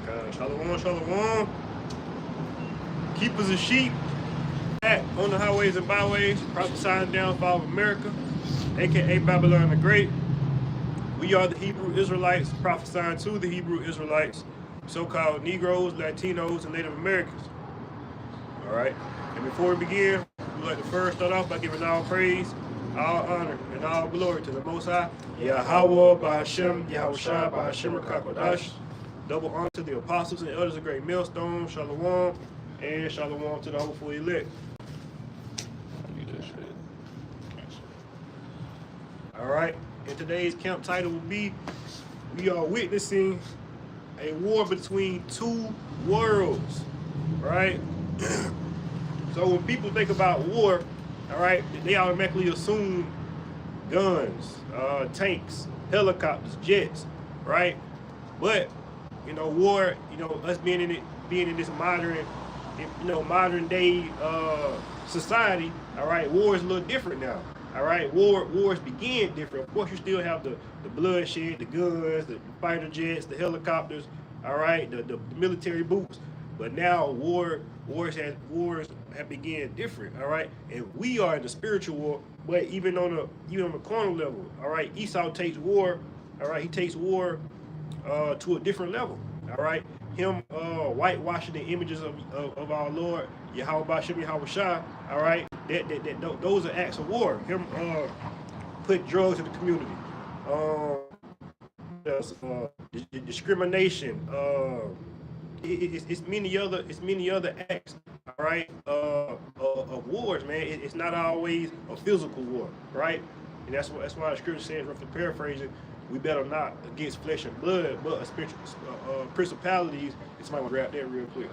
Shalom, shalom. Keepers of sheep on the highways and byways, prophesying the downfall of America, aka Babylon the Great. We are the Hebrew Israelites, prophesying to the Hebrew Israelites, so-called Negroes, Latinos, and Native Americans. All right. And before we begin, we'd like to first start off by giving all praise, all honor, and all glory to the Most High, Yahweh, Ba'Hashem, Yahushua, Ba'Hashem, Rakakodash. Double honor to the apostles and elders of Great Millstone, Shalom, and Shalom to the hopeful elect. All right. And today's camp title will be, we are witnessing a war between two worlds, right? So when people think about war, all right, they automatically assume guns, tanks, helicopters, jets, right? But you know, war, you know, us being in this modern day society, all right, war is a little different now. All right, wars begin different. Of course, you still have the bloodshed, the guns, the fighter jets, the helicopters, all right, the military boots. But now wars have begun different, all right, and we are in the spiritual war. But even on the carnal level, all right, Esau takes war, all right, he takes war to a different level, all right. Him whitewashing the images of our Lord Yahweh Ba'Shem Yahushua, all right. Those are acts of war. Him put drugs in the community, discrimination. It's many other acts, all right, of wars, man. It's not always a physical war, right? And that's why the scripture says, roughly paraphrasing, we better not against flesh and blood, but spiritual principalities. Somebody want to grab that real quick.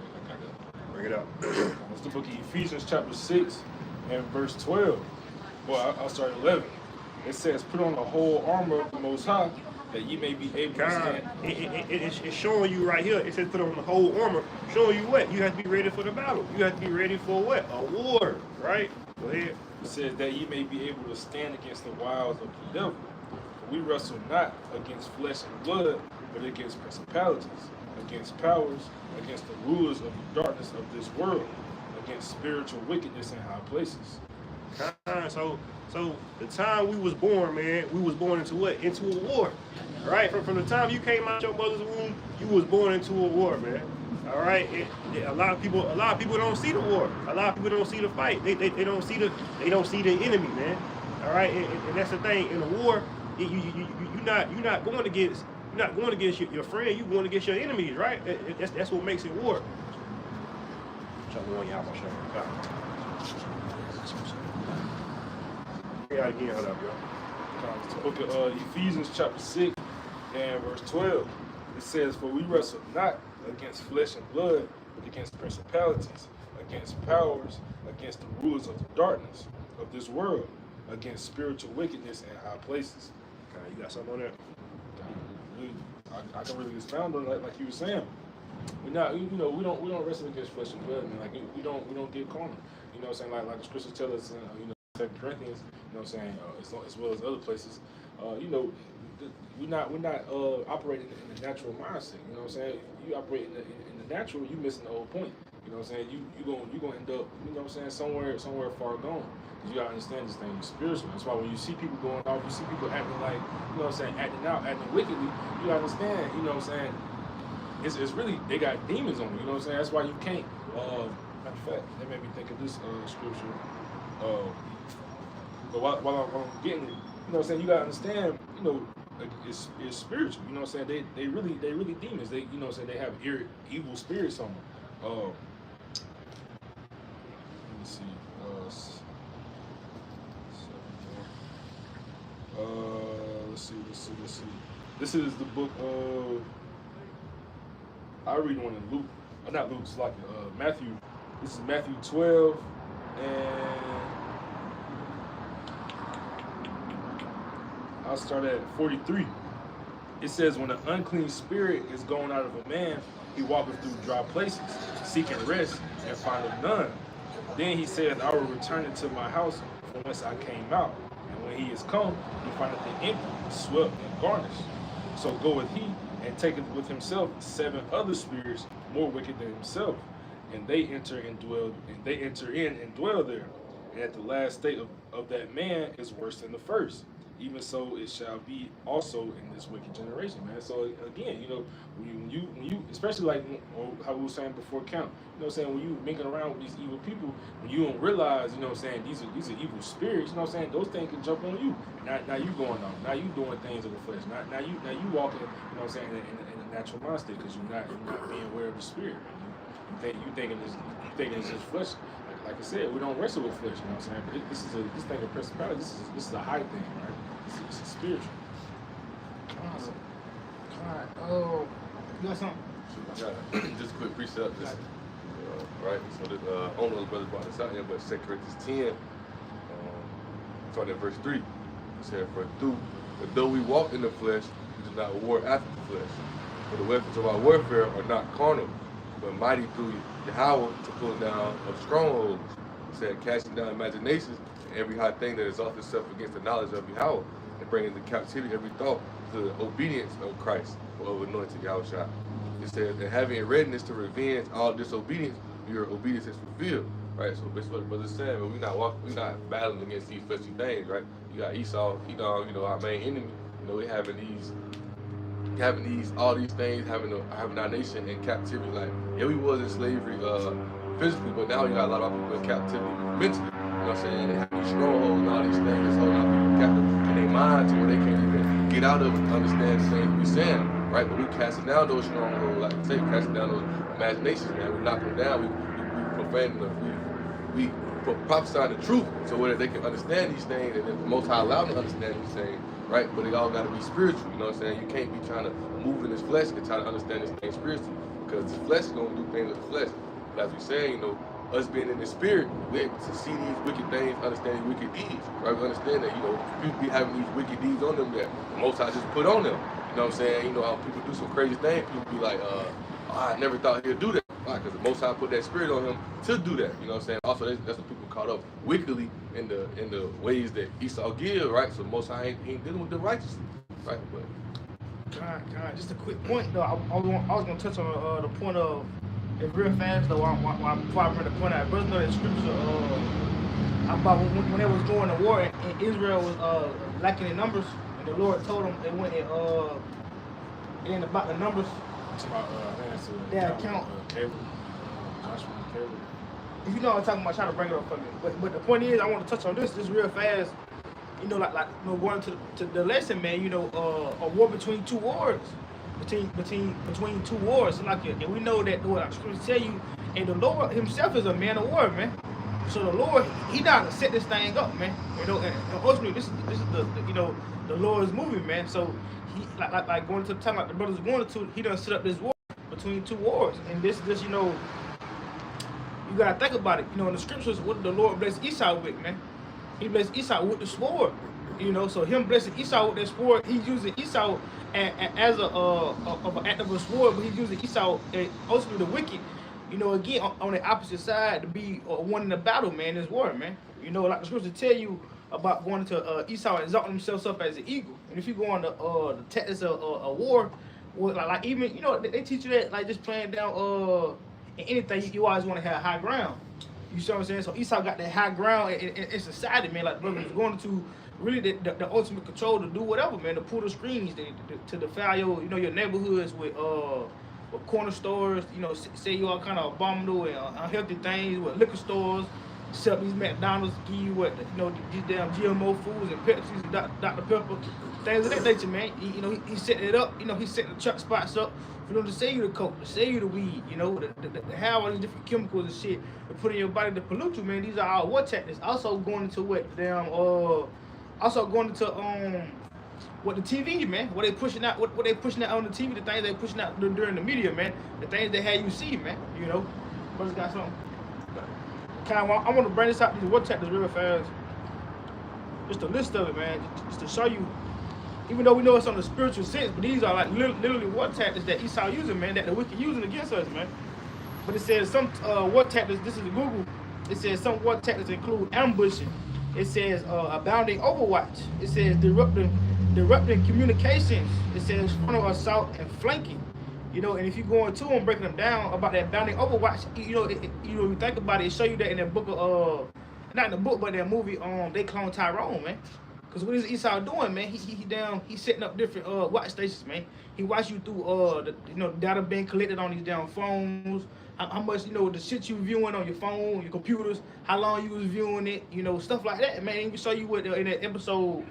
Bring it up. It's the book of Ephesians chapter 6 and verse 12. Well, I'll start at 11. It says, put on the whole armor of the Most High, that ye may be able to stand. It's showing you right here. It says put on the whole armor, showing you what? You have to be ready for the battle. You have to be ready for what? A war, right? Go ahead. It says that ye may be able to stand against the wiles of the devil. For we wrestle not against flesh and blood, but against principalities, against powers, against the rulers of the darkness of this world, against spiritual wickedness in high places. So the time we was born, man, we was born into what? Into a war, right? From the time you came out your mother's womb, you was born into a war, man. All right. A lot of people don't see the war. A lot of people don't see the fight. They don't see the enemy, man. All right. And that's the thing. In a war, you're not going against your friend. You're going against your enemies, right? That's what makes it war. Yeah, again, hold up, It's the book of Ephesians chapter 6 and verse 12. It says, for we wrestle not against flesh and blood, but against principalities, against powers, against the rulers of the darkness of this world, against spiritual wickedness in high places. Okay, you got something on that? I can really expound on it like you were saying. We don't wrestle against flesh and blood, man. Like we don't get carnal. You know what I'm saying? Like the scriptures tell us, 2 Corinthians, you know what I'm saying, as well as other places, we're not operating in the natural mindset. You know what I'm saying? You operate in the natural, you missing the whole point. You know what I'm saying? You gonna end up, you know what I'm saying, somewhere far gone. You gotta understand this thing is spiritual. That's why when you see people going off, you see people acting like, you know what I'm saying, acting out, acting wickedly, you gotta understand, you know what I'm saying, it's really, they got demons on them, you know what I'm saying? That's why you can't, matter of fact, that made me think of this scripture. But while I'm getting it, you know what I'm saying, you gotta understand, you know, it's spiritual, you know what I'm saying? They really demons. They, you know what I'm saying, they have evil spirits on them. Let me see. Let's see. This is the book of, I read one in Luke, not Luke, it's like Matthew. This is Matthew 12 and I'll start at 43. It says, when an unclean spirit is going out of a man, he walketh through dry places, seeking rest, and findeth none. Then he saith, I will return into my house from whence I came out. And when he is come, he findeth it empty, swept, and garnished. So goeth he and taketh with himself 7 other spirits more wicked than himself, and they enter in and dwell there. And at the last state of that man is worse than the first. Even so it shall be also in this wicked generation, man. So again, when you especially like how we were saying before count, when you mingling around with these evil people, when you don't realize, these are evil spirits, those things can jump on you. Now you going on, now you doing things of the flesh. Now you walking, in a natural mind state, because you're not being aware of the spirit. You thinking it's just flesh. Like I said, we don't wrestle with flesh, But this thing of principality, this is a high thing, right? This is spiritual. Awesome. All right. You got something? I got just a quick precept. Right. So that I don't know if brothers brought this out here, but 2 Corinthians 10, starting at verse 3, it said, "For though we walk in the flesh, we do not war after the flesh. For the weapons of our warfare are not carnal, but mighty through Yahweh to pull down of strongholds." It said, "Casting down imaginations and every high thing that exalts itself against the knowledge of Yahweh, and bringing into captivity every thought to the obedience of Christ, or of anointed Yahushua." It says, "And having a readiness to revenge all disobedience, your obedience is fulfilled." Right. So basically, what the brother's saying, but we're not battling against these fleshy things, right? You got Esau, Edom, our main enemy. We having all these things, having our nation in captivity. Like, yeah, we was in slavery physically, but now you got a lot of people in captivity mentally. You know what I'm saying? They have these strongholds and all these things that's holding our people captive in their mind to where they can't even get out of it and understand the things we saying, right? But we casting down those strongholds, like I say, casting down those imaginations, man. We knocking them down. We profaning them. We prophesying the truth so whether they can understand these things, and then the Most High allow them to understand these things, right? But they all got to be spiritual. You know what I'm saying? You can't be trying to move in this flesh and try to understand this thing spiritually, because the flesh is going to do things with the flesh. But as we say, us being in the spirit, we're able to see these wicked things, understand these wicked deeds, right? We understand that, people be having these wicked deeds on them that the Most High just put on them. You know what I'm saying? How people do some crazy things, people be like, I never thought he'd do that. Why? Because the Most High put that spirit on him to do that. You know what I'm saying? Also, that's what people caught up wickedly in the ways that Esau give, right? So the Most High ain't dealing with them righteously, right? But God, just a quick point though. I was gonna touch on the point of it real fast though. Before I bring the point out, brothers know that scripture about when they was going to war and Israel was lacking in numbers, and the Lord told them they went and about the numbers. It's about count. Caleb, Joshua and Caleb. If you know what I'm talking about, try to bring it up for me. But the point is, I want to touch on this real fast. Going to the lesson, man. A war between two wars, between two wars. And we know that what I'm supposed to tell you, and the Lord Himself is a man of war, man. So the Lord, He down to set this thing up, man. And ultimately, this is the Lord's moving, man. So He like going to the time like the brothers going to, He done set up this war between two wars, and this you gotta think about it. In the scriptures, what did the Lord bless Esau with, man? He blessed Esau with the sword. So Him blessing Esau with that sword, He's using Esau as an act of a sword, but He's using Esau ultimately the wicked. Again on the opposite side to be one in the battle, man. This war, man. Like the scriptures tell you about going to Esau exalting himself up as an eagle, and if you go on the tactics of a war. Like even they teach you that like just playing down in anything you always want to have high ground. You see what I'm saying? So Esau got that high ground in society, man. Like brothers going to really the ultimate control to do whatever, man. To pull the screens, to defile your neighborhoods with corner stores. Say you all kind of abominable and unhealthy things with liquor stores. Set up these McDonald's, give you these damn GMO foods and Pepsis and Dr. Pepper, things of that nature, man. He set it up. He set the truck spots up for them to sell you the coke, to sell you the weed. To have all these different chemicals and shit to put in your body to pollute you, man. These are all war tactics. Also going into what the TV, man. What they pushing out on the TV, the things they pushing out during the media, man. The things they had you see, man. Brothers got something. I want to bring this out, these war tactics real fast. Just a list of it, man. Just to show you, even though we know it's on the spiritual sense, but these are like literally war tactics that Esau using, man, that the wicked using against us, man. But it says some war tactics, this is Google, it says some war tactics include ambushing. It says abounding overwatch. It says disrupting disrupting communications. It says frontal assault and flanking. You know, and if you go into them, breaking them down about that bounding overwatch, you know, you think about it, it show you that in that book of not in the book, but that movie They Clone Tyrone, man. Because what is Esau doing, man? He's setting up different watch stations, man. He watch you through the data being collected on these damn phones. How much, the shit you viewing on your phone, your computers, how long you was viewing it, stuff like that, man. Even show you what in that episode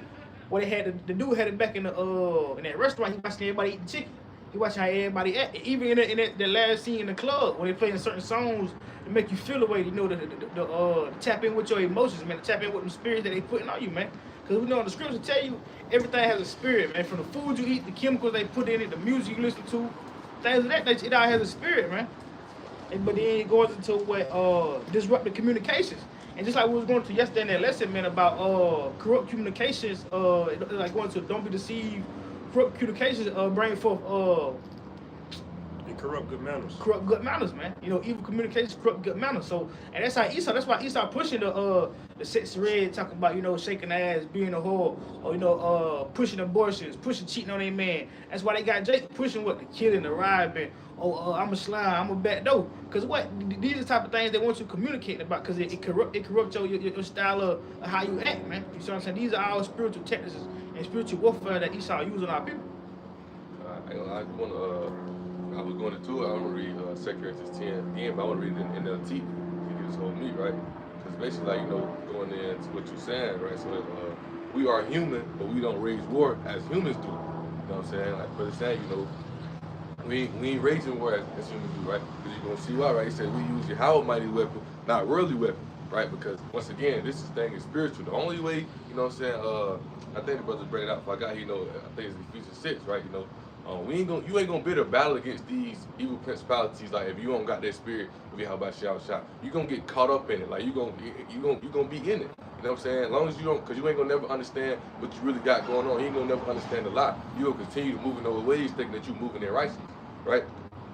where they had the dude had it back in that restaurant. He watching everybody eating chicken. He watching how everybody act. Even in the last scene in the club when they playing certain songs to make you feel the way, to tap in with your emotions, man. To tap in with the spirits that they putting on you, man. Because we know the scriptures tell you everything has a spirit, man. From the food you eat, the chemicals they put in it, the music you listen to, things of that nature, it all has a spirit, man. But then it goes into what disruptive communications. And just like we was going to yesterday in that lesson, man, about corrupt communications, like going to don't be deceived, corrupt communications bring forth corrupt good manners. Corrupt good manners, man. Evil communications, corrupt good manners. So, and that's why Esau pushing the sex red, talking about, shaking ass, being a whore, or, pushing abortions, pushing cheating on their man. That's why they got Jake pushing the killing, the robbing, I'm a slime, I'm a bad dope. Because these are the type of things they want you communicating about, because it corrupts your style of how you act, man. You see what I'm saying? These are all spiritual techniques and spiritual warfare that Esau using on our people. I was going into it. I want to read 2 Corinthians 10 again, but I want to read it in NLT. You just told me, right? Because basically, going into what you're saying, right? So we are human, but we don't wage war as humans do. You know what I'm saying? Like Brother saying, we ain't raging war as humans do, right? Because you're going to see why, right? He said we use Yahweh mighty weapon, not worldly weapon, right? Because once again, this thing is spiritual. The only way, you know what I'm saying? I think the brother bring it out. If I got, I think it's Ephesians 6, right? You ain't gonna bid a battle against these evil principalities. Like if you don't got that spirit of Yahweh shot, you gonna get caught up in it. Like you gonna be in it. You know what I'm saying? As long as you don't, because you ain't gonna never understand what you really got going on. You ain't gonna never understand a lot. You gonna continue to move in those ways, thinking that you moving in righteousness, right?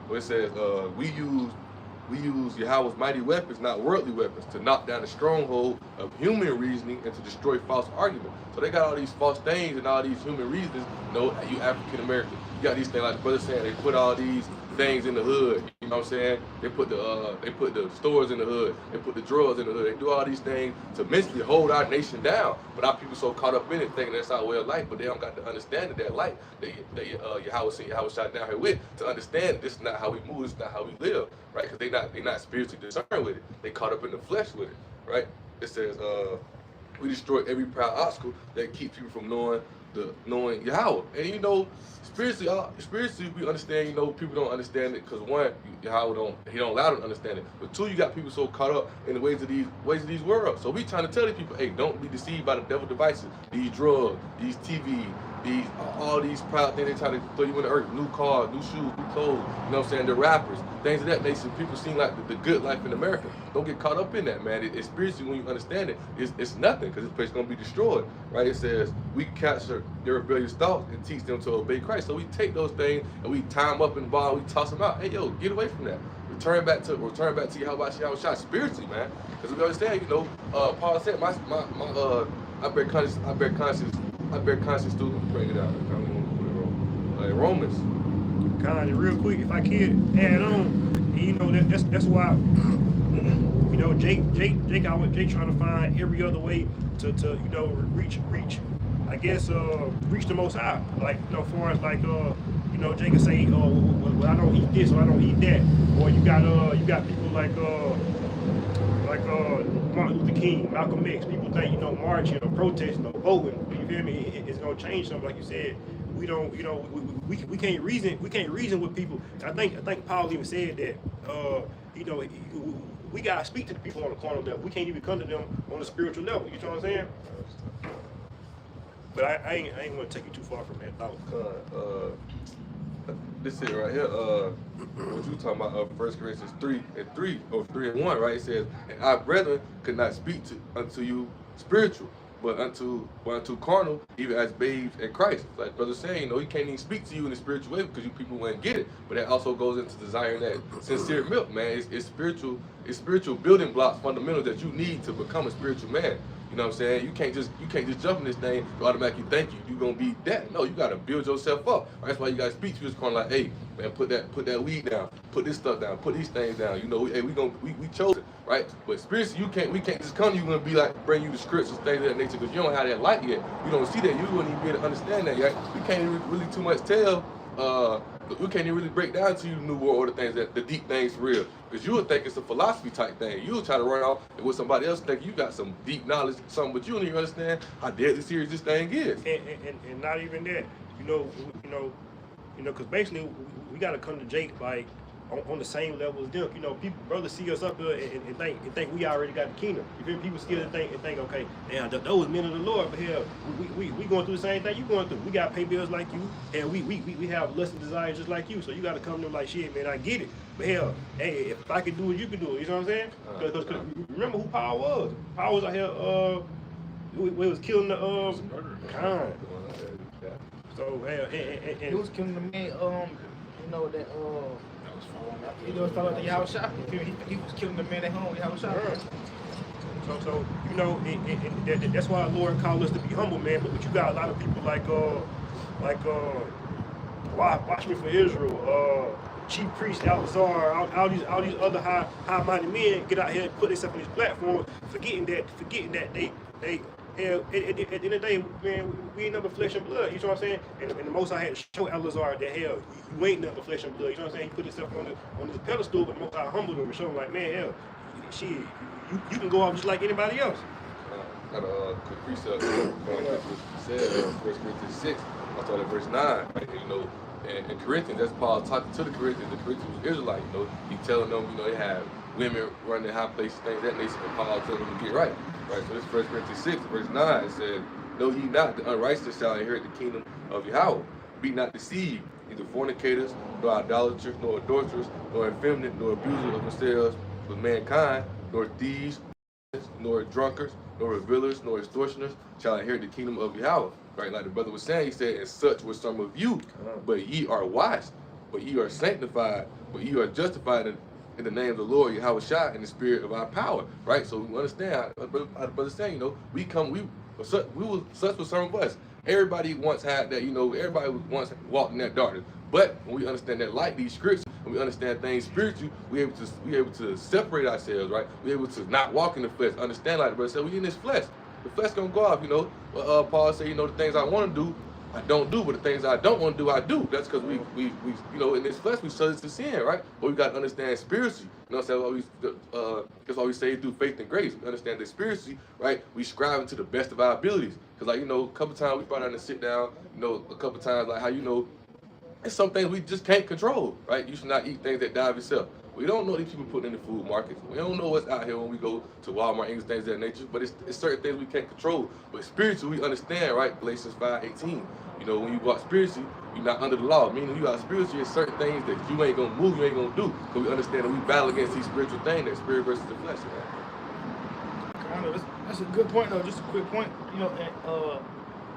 Well, it says we use Yahweh's mighty weapons, not worldly weapons, to knock down the stronghold of human reasoning and to destroy false argument. So they got all these false things and all these human reasons. You African American. You got these things like the brother saying, they put all these things in the hood. You know what I'm saying? They put the stores in the hood. They put the drugs in the hood. They do all these things to mentally hold our nation down. But our people so caught up in it thinking that's our way of life, but they don't got to understand that life that Yahweh shot down here with, to understand this is not how we move, this is not how we live, right? Because they not spiritually discerned with it. They caught up in the flesh with it, right? It says we destroy every proud obstacle that keeps people from knowing Yahweh. And spiritually we understand, people don't understand it because one, Yahweh don't allow them to understand it. But two, you got people so caught up in the ways of these worlds. So we trying to tell these people, hey, don't be deceived by the devil devices, these drugs, these TV, all these proud things they try to throw you in the earth, new cars, new shoes, new clothes, you know what I'm saying, the rappers, things of that nature. People seem like the good life in America. Don't get caught up in that, man. It's spiritually, when you understand it, it's nothing, because this place is going to be destroyed, right? It says we capture their rebellious thoughts and teach them to obey Christ. So we take those things and we tie them up in the ball, we toss them out. Hey, yo, get away from that. Return back to Yahweh shot spiritually, man. Because we understand, Paul said, I bear conscience through, bring it out. Romans. Kind of real quick, if I could add on, that's why, Jake trying to find every other way to reach, I guess, reach the Most High. Like, far as like, Jake can say, well, I don't eat this or I don't eat that, or you got people like Martin Luther King, Malcolm X. People think, marching or protesting or voting, you feel me? It's gonna change something. Like you said, we don't, we can't reason with people. I think Paul even said that, we gotta speak to the people on the carnal level. We can't even come to them on the spiritual level. You know what I'm saying? But I ain't gonna take you too far from that thought. This is right here, what you talking about, 1 Corinthians 3:3 and 1, right? It says, and our brethren could not speak unto you spiritual, but unto carnal, even as babes in Christ. Like brother saying, he can't even speak to you in the spiritual way because you people wouldn't get it. But that also goes into desiring that sincere milk, man. It's spiritual building blocks, fundamentals that you need to become a spiritual man. You know what I'm saying? You can't just jump in this thing and automatically think you're gonna be that. No, you gotta build yourself up. That's why you gotta speak to this kind of like, hey man, put that weed down, put this stuff down, put these things down. You know, hey, we chose it, right? But spiritually, we can't just come to you and be like bring you the scripts and things of that nature because you don't have that light yet. You don't see that. You wouldn't even be able to understand that yet. We can't even really too much tell. We can't even really break down to you New World Order things, that the deep things for real. Because you would think it's a philosophy type thing. You would try to run off with somebody else think you got some deep knowledge, something, but you don't even understand how deadly serious this thing is. And not even that. Because basically we got to come to Jake like on the same level as them. You know, people, brothers see us up here and think we already got the kingdom. You feel me? People still think okay, damn, those men of the Lord, but hell, we going through the same thing you going through. We got to pay bills like you, and we have lust and desires just like you. So you got to come to them like, shit, man, I get it. But hell, hey, if I can do it, you can do it. You know what I'm saying? Because remember who Paul was? Paul was out here, we was killing the kind. So hell, and He was killing the man. You know that. He was talking about the Yahweh Shah. He was killing the man at home. Yahweh Shah. So you know, that's why the Lord called us to be humble, man. But you got a lot of people like Watchman for Israel, Chief Priest Alazar, all these other high-minded men get out here and put themselves on this platform, forgetting that they at the end of the day, man, we ain't nothing but flesh and blood. You know what I'm saying? And the Most High had to show Alazar that hell, you ain't nothing but flesh and blood. You know what I'm saying? He put himself on this pedestal, but the Most High humbled him and showed him like, man, hell, shit, you can go off just like anybody else. Got a quick precept. Said 1 Corinthians 6. I started at verse 9. Right? You know, and Corinthians, that's Paul talking to the Corinthians. The Corinthians was Israelites. You know, he telling them, you know, they have women running high places, things that nature, and Paul telling them to get right. Right, so this 1 Corinthians 6, verse 9, it said, know ye not the unrighteous shall inherit the kingdom of Yahweh. Be not deceived, neither fornicators, nor idolaters, nor adulterers, nor effeminate, nor abusers of themselves with mankind, nor thieves, nor drunkards, nor revilers, nor extortioners shall inherit the kingdom of Yahweh. Right, like the brother was saying, he said, and such were some of you, but ye are washed, but ye are sanctified, but ye are justified in the name of the Lord, Yahweh Shah, in the spirit of our power, right? So we understand how the brother saying, you know, such was some of us. Everybody once had that, you know, everybody once walked in that darkness. But when we understand that light, these scripts, and we understand things spiritually, we able to separate ourselves, right? We're able to not walk in the flesh. Understand, like the brother said, we in this flesh. The flesh gonna go off, you know. Paul said, you know, the things I want to do, I don't do, but the things I don't want to do, I do. That's because we you know, in this flesh we subject to sin, right? But we got to understand spiritually. You know what I'm saying? That's why we say through faith and grace. We understand that spiritually, right? We strive to the best of our abilities. Because, like, you know, a couple times we brought out and sit down, you know, a couple times, like how, you know, there's some things we just can't control, right? You should not eat things that die of itself. We don't know these people putting in the food markets. We don't know what's out here when we go to Walmart and things of that nature, but it's certain things we can't control. But spiritually, we understand, right? Galatians 5:18. You know, when you walk spiritually, you're not under the law. Meaning you got spiritually, it's certain things that you ain't gonna move, you ain't gonna do. Because we understand that we battle against these spiritual things, that spirit versus the flesh, right? That's a good point, though. Just a quick point.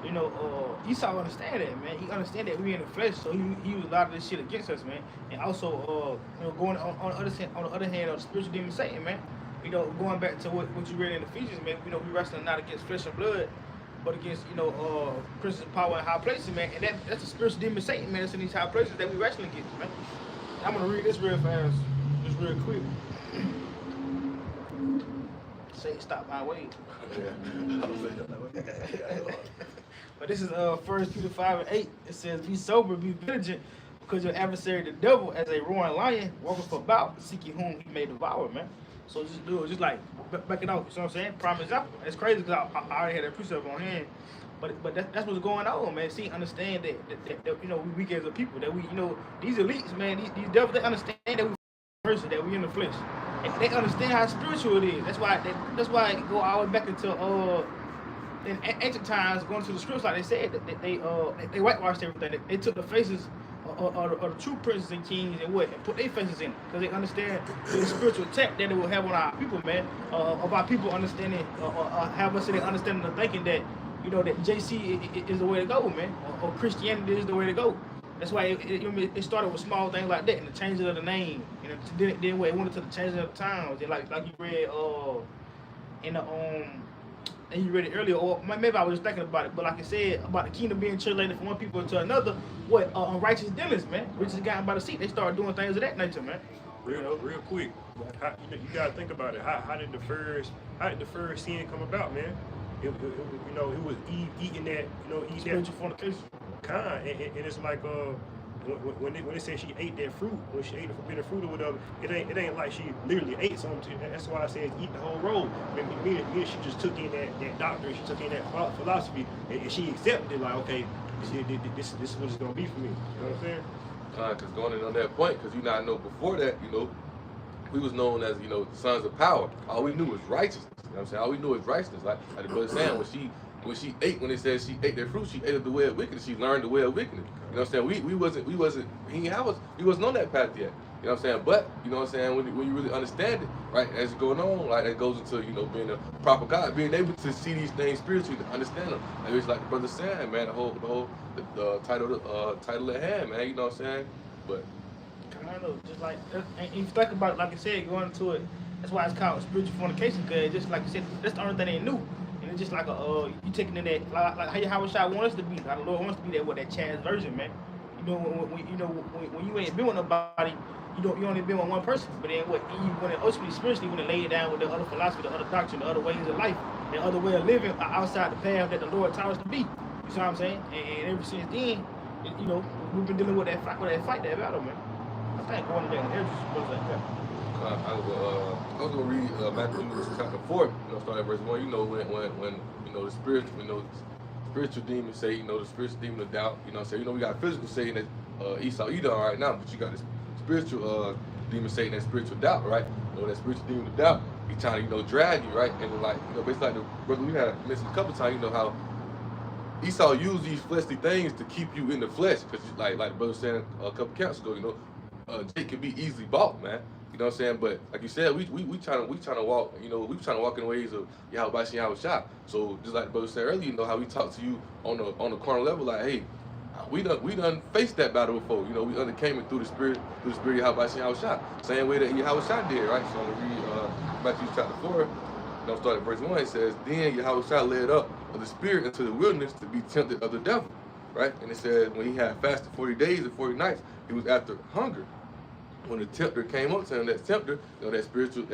You know, Esau understand that, man. He understand that we in the flesh, so he used a lot of this shit against us, man. And also, you know, going on the other hand, the spiritual demon Satan, man. You know, going back to what you read in Ephesians, man. You know, we wrestling not against flesh and blood, but against, you know, principal power in high places, man. And that's a spiritual demon Satan, man. That's in these high places that we wrestling against, man. I'm gonna read this real fast, just real quick. Satan, stop my way. But this is 1 Peter 5:8. It says, be sober, be vigilant, because your adversary, the devil, as a roaring lion, walketh about, seeking whom he may devour, man. So just do it, just like back it out. You know what I'm saying? Prime example. It's crazy because I already had that precept on hand. But that's what's going on, man. See, understand that you know, we weak as a people. That we, you know, these elites, man, these devils, they understand that we person, that we in the flesh. And they understand how spiritual it is. That's why it go all the way back into in ancient times, going to the scripts, like they said, that they whitewashed everything. They took the faces of the true princes and kings and put their faces in it, because they understand the spiritual attack that it will have on our people, man. Of our people understanding, have us in the understanding of thinking that, you know, that JC is the way to go, man, or Christianity is the way to go. That's why it started with small things like that, and the changing of the name, you know, then it went into the changing of the times. And like you read in the and you read it earlier, or maybe I was just thinking about it. But like I said, about the kingdom being translated from one people to another, what unrighteous dealings, man, riches gotten by the seat, they start doing things of that nature, man. Real quick. You gotta think about it. How did the first sin come about, man? It was Eve eating that, eating that Spiritual fornication. kind, and it's like when they say she ate that fruit, when she ate the forbidden fruit or whatever, it ain't like she literally ate something. That's why I said eat the whole roll. Meaning she just took in that doctrine, she took in that philosophy, and she accepted it. Like, okay, this is what it's gonna be for me. You know what I'm saying? Because going in on that point, because you know before that, we was known as, the sons of power. All we knew was righteousness. You know what I'm saying? All we knew was righteousness. Like the brother saying, when they said she ate that fruit, she ate of the way of wickedness. She learned the way of wickedness. You know what I'm saying? We wasn't on that path yet. You know what I'm saying? But, you know what I'm saying, when you really understand it, right, as it's going on, like that goes into, being a proper God, being able to see these things spiritually, to understand them. Like it's like the brother saying, man, the title at hand, man, you know what I'm saying? But I don't know, just like, and if you think about it, like I said, going into it, that's why it's called spiritual fornication, because just like you said, that's the only thing they knew. And it's just like you taking in that, like how Shai want us to be, how the Lord wants to be that, with that Chad's version, man. When you ain't been with nobody, you only been with one person. But then when it ultimately spiritually, when it lay it down with the other philosophy, the other doctrine, the other ways of life, the other way of living outside the path that the Lord taught us to be. You see what I'm saying? And ever since then, we've been dealing with that fight, that battle, man. I think going to that was like that. I was gonna read Matthew chapter 4, start at verse 1. When the spiritual demons say, the spiritual demon of doubt, we got physical saying that Esau Edom right now, but you got this spiritual demon saying that spiritual doubt, right? That spiritual demon of doubt, he trying to, drag you, right? And basically like the brother we had mentioned a couple times, how Esau used these fleshly things to keep you in the flesh, because like the brother said a couple camps ago, Jake can be easily bought, man. You know what I'm saying? But like you said, we trying to walk, we trying to walk in the ways of Yahweh Shai. So just like the brother said earlier, how we talk to you on the carnal level, like, hey, we done faced that battle before. We undercame it through the spirit of Yahweh Shai. Same way that Yahweh Shai did, right? So I'm gonna read Matthew chapter 4. Start at verse 1. It says, then Yahweh Shai led up of the spirit into the wilderness to be tempted of the devil, right? And it says, when he had fasted 40 days and 40 nights, he was after hunger. When the tempter came up to him, that tempter, that spiritual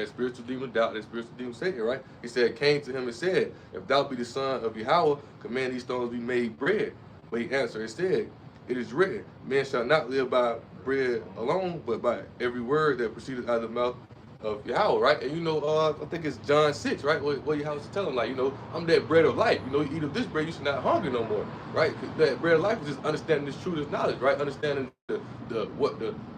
demon of doubt, that spiritual demon Satan, right? He said, came to him and said, if thou be the son of Yahweh, command these stones be made bread. But he answered and said, it is written, man shall not live by bread alone, but by every word that proceedeth out of the mouth of Yahweh, right? And I think it's John 6, right? What Yahweh tell him, like, I'm that bread of life. You eat of this bread, you should not hunger no more, right? That bread of life is just understanding this truth, this knowledge, right? Understanding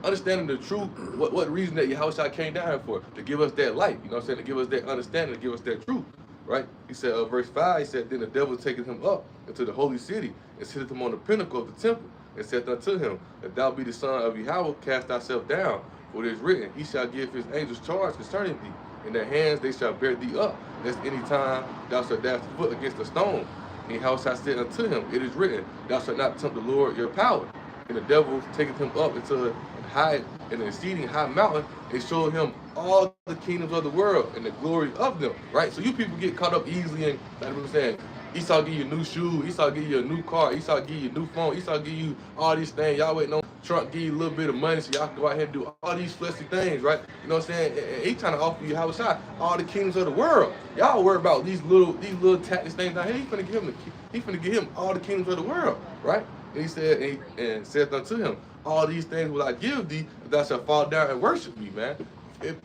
understanding the truth, what reason that Yahweh came down here for, to give us that light, to give us that understanding, to give us that truth, right? He said, verse 5, he said, then the devil taketh him up into the holy city, and sitteth him on the pinnacle of the temple, and saith unto him, if thou be the son of Yahweh, cast thyself down, for it is written, he shall give his angels charge concerning thee. In their hands they shall bear thee up, lest any time thou shalt dash the foot against a stone. And Yahweh said unto him, it is written, thou shalt not tempt the Lord your power. And the devil taketh him up into an exceeding high mountain, and showed him all the kingdoms of the world and the glory of them, right? So you people get caught up easily in, like I'm saying, Esau give you a new shoe, Esau give you a new car, Esau give you a new phone, Esau give you all these things. Y'all waiting on Trump give you a little bit of money so y'all can go out here and do all these fleshly things, right? You know what I'm saying? And he trying to offer you all the kingdoms of the world. Y'all worry about these little tactics things down here. He finna give him all the kingdoms of the world, right? And he said, and saith unto him, all these things will I give thee, if thou shalt fall down and worship me, man. If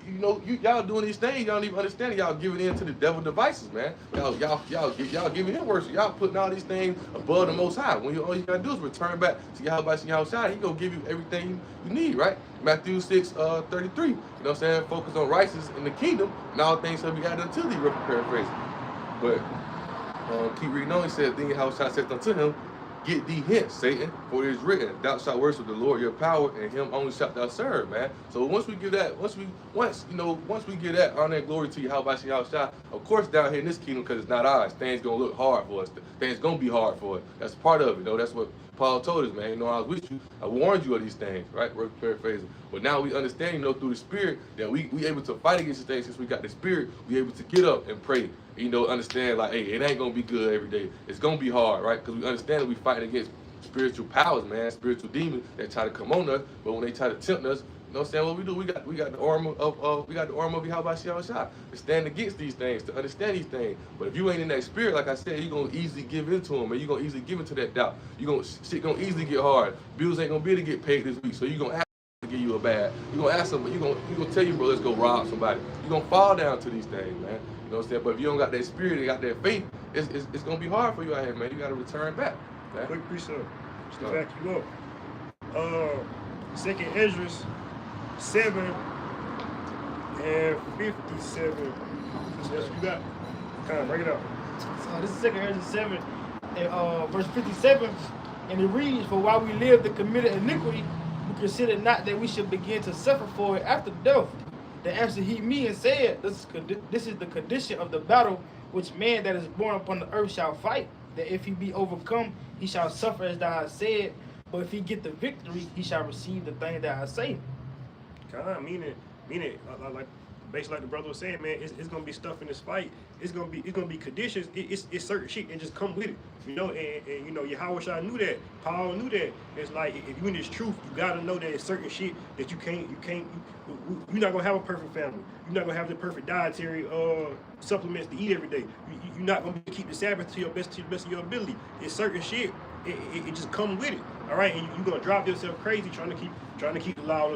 y'all doing these things, y'all don't even understand it. Y'all giving in to the devil devices, man. Y'all giving him worship. Y'all putting all these things above the Most High. When all you gotta do is return back to Yahweh Shai, he gonna give you everything you need, right? Matthew 6:33. You know what I'm saying? Focus on righteousness in the kingdom, and all things shall be added unto thee. Rough paraphrase. But keep reading on. He said, then Yahweh said unto him, get thee hence, Satan, for it is written, thou shalt worship the Lord your power, and him only shalt thou serve, man. So once we give that, once we give that honor and glory to Yahweh Shai, of course down here in this kingdom, because it's not ours, things gonna look hard for us. Things gonna be hard for us. That's part of it, though. That's what Paul told us, man, you know, I was with you. I warned you of these things, right? We're paraphrasing. But now we understand, you know, through the Spirit that we able to fight against these things. Since we got the Spirit, we able to get up and pray. You know, understand like, hey, it ain't gonna be good every day. It's gonna be hard, right? Because we understand that we fighting against spiritual powers, man, spiritual demons that try to come on us. But when they try to tempt us, you know what I'm saying? What we do, we got the armor of Yahweh Shah to stand against these things, to understand these things. But if you ain't in that spirit, like I said, you're gonna easily give into them, and you're gonna easily give into that doubt. Shit gonna easily get hard. Bills ain't gonna be able to get paid this week, so you're gonna ask to give you a bad. You're gonna ask somebody, you're gonna tell you, bro, let's go rob somebody. You're gonna fall down to these things, man. You know what I'm saying? But if you don't got that spirit, you got that faith, it's gonna be hard for you out here, man. You gotta return back. Man. Quick precept, just to back you up. 2nd Ezra 7 and 57. That's what you got. Kind of break it up. So this is 2nd Ezra 7 and verse 57, and it reads, "For while we live the committed iniquity, we consider not that we should begin to suffer for it after death. Then answered he me and said, This is the condition of the battle which man that is born upon the earth shall fight. That if he be overcome, he shall suffer as thou hast said. But if he get the victory, he shall receive the thing that I say." Kind of meaning, like basically like the brother was saying, man, it's gonna be stuff in this fight. It's gonna be conditions. It's certain shit and just come with it, you know. And you know, Yahweh knew that. Paul knew that. It's like if you in this truth, you gotta know that it's certain shit that you can't. You're not gonna have a perfect family. You're not gonna have the perfect dietary supplements to eat every day. You're not gonna keep the Sabbath to the best of your ability. It's certain shit. It just come with it, all right. And you're gonna drop yourself crazy trying to keep the law,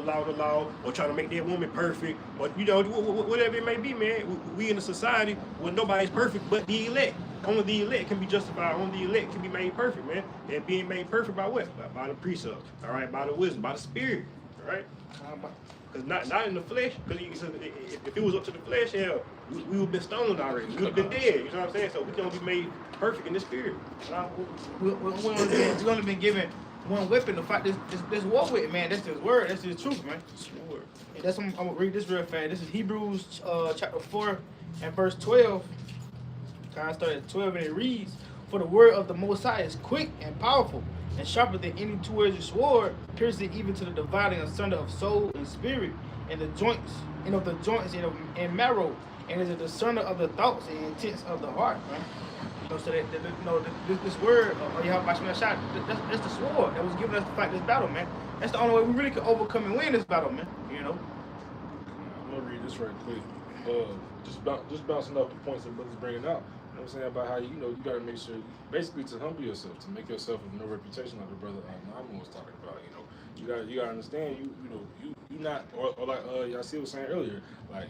or trying to make that woman perfect, or you know whatever it may be, man. We in a society where nobody's perfect but the elect. Only the elect can be justified. Only the elect can be made perfect, man. And being made perfect by what? By the precepts, all right. By the wisdom, by the Spirit, all right. Because not in the flesh. Because if it was up to the flesh, hell, we would have been stoned already. We would have been dead. You know what I'm saying? So we can only be made perfect in the Spirit. We've only been given one weapon to fight this war with, man. That's his word. That's his truth, man. And that's I'm gonna read this real fast. This is Hebrews chapter 4 and verse 12. Kind of started at 12, and it reads, "For the word of the Most High is quick and powerful, and sharper than any two-edged sword, piercing even to the dividing asunder of soul and spirit, and the joints, and of the joints and marrow, and is a discerner of the thoughts and intents of the heart." Right? You know, so this word, that's the sword that was given us to fight this battle, man. That's the only way we really can overcome and win this battle, man. You know. I'm gonna read this right quick. Just bouncing off the points that brother's bringing out. You know what I'm saying, about how you gotta make sure, basically, to humble yourself, to make yourself of no reputation, like the brother Naaman was talking about. You gotta understand, you not, or like Yasir was saying earlier, like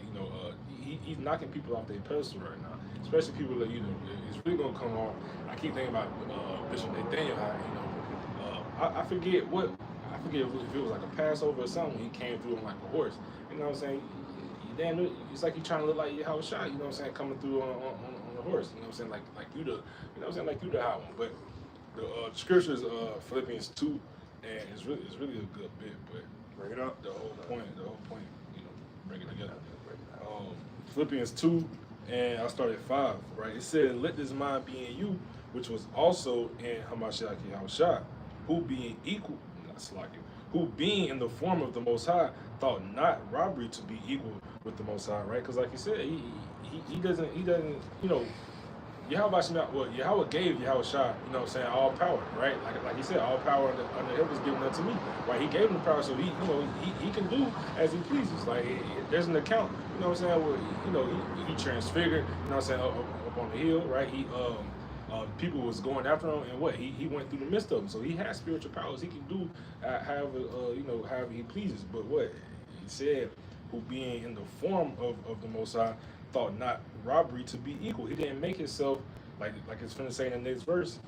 he's knocking people off their pedestal right now, especially people that it's really gonna come on. I keep thinking about Bishop Nathaniel, how I forget if it was like a Passover or something. He came through on like a horse. You know what I'm saying? Damn, it's like you trying to look like Yahweh Shai, you know what I'm saying, coming through on the horse, you know what I'm saying, like you the, you know what I'm saying, like you the high one. But the scriptures, Philippians 2, and it's really a good bit, but bring it up. The whole point, bring it together. Philippians 2, and I'll start at 5, right? It said, "Let this mind be in you, which was also in Hamashiach Yahweh Shai, who being in the form of the Most High, thought not robbery to be equal with the Most High," right? Because like he said, he doesn't, Yahweh gave Yahweh Shai, you know what I'm saying, all power, right? Like he said, all power under heaven was given unto me, right? He gave him the power, so he can do as he pleases. Like there's an account, you know what I'm saying, where he transfigured, you know what I'm saying, up on the hill, right? People was going after him, and he went through the midst of them. So he has spiritual powers. He can do however he pleases. But what he said, who being in the form of the Most High, thought not robbery to be equal. He didn't make himself, like it's finna say in the next verse,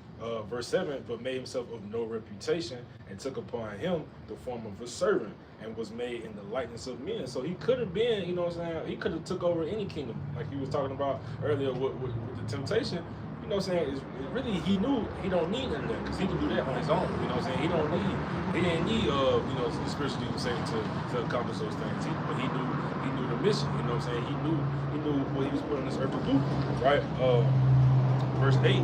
verse 7, but made himself of no reputation, and took upon him the form of a servant, and was made in the likeness of men. So he could have been, you know what I'm saying, he could have took over any kingdom, like he was talking about earlier with the temptation. You know what I'm saying? It's really, he knew he don't need nothing because he can do that on his own. You know what I'm saying? He didn't need the spiritual Satan to accomplish those things. But he knew the mission. You know what I'm saying? He knew what he was put on this earth to do. Right? Verse 8,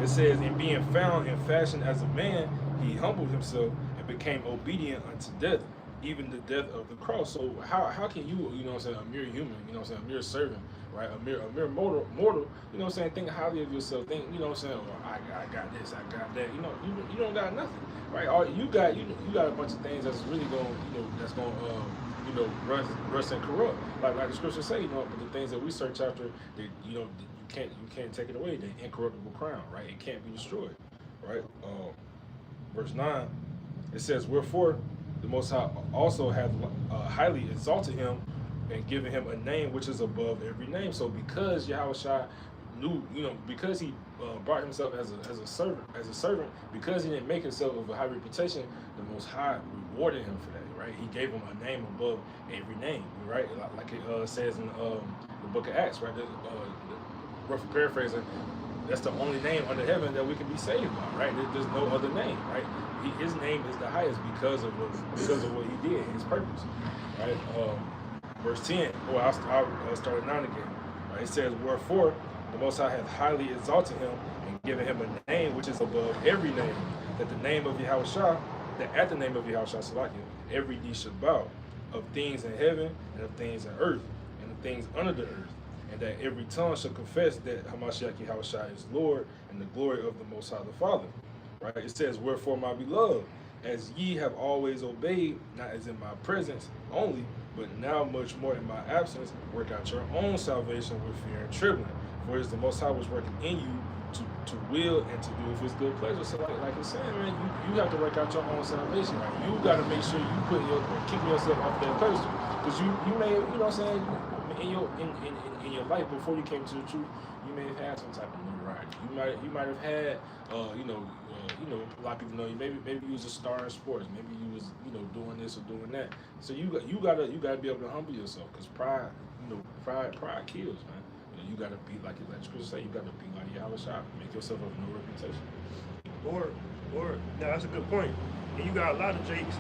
it says, "In being found in fashion as a man, he humbled himself and became obedient unto death, even the death of the cross. So how can you, you know what I'm saying, a mere human, you know what I'm saying, a mere servant, right, a mere mortal, you know what I'm saying, think highly of yourself, think, you know what I'm saying, oh, I got this, I got that, you know, you don't got nothing, right? All you got a bunch of things that's really going, you know, that's going you know, rust and corrupt, like the scriptures say, you know, but the things that we search after, they, you know, you can't take it away, the incorruptible crown, right? It can't be destroyed, right? Verse 9, it says, wherefore the Most High also hath highly exalted him and given him a name which is above every name. So because Yahushua knew, you know, because he brought himself as a servant, because he didn't make himself of a high reputation, the Most High rewarded him for that, right? He gave him a name above every name, right? Like it says in the book of Acts, right? Rough paraphrasing, that's the only name under heaven that we can be saved by, right? There's no other name, right? His name is the highest because of what he did, his purpose, right? Verse 10. Well, I'll start at 9 again. Right? It says, wherefore the Most High hath highly exalted him and given him a name which is above every name, that the name of Yahushua, that at the name of Yahushua Salakia, every knee should bow, of things in heaven and of things in earth and of things under the earth, and that every tongue shall confess that Hamashiach Yahushua is Lord, and the glory of the Most High the Father. Right? It says, wherefore, my beloved, as ye have always obeyed, not as in my presence only, but now much more in my absence, work out your own salvation with fear and trembling. For it is the Most High was working in you to will and to do with his good pleasure. So like it's saying, man, you have to work out your own salvation. Right? You got to make sure you keeping yourself off that pedestal. Because you may, you know what I'm saying, in your life before you came to the truth, you may have had some type of notoriety. You might have had, you know, a lot of people know you. Maybe you was a star in sports. Maybe you was, you know, doing this or doing that. So you gotta be able to humble yourself, because pride kills, man. You know, you gotta be like Scripture say. You gotta be like Yahushua. Make yourself of no reputation. Or now that's a good point. And you got a lot of Jakes.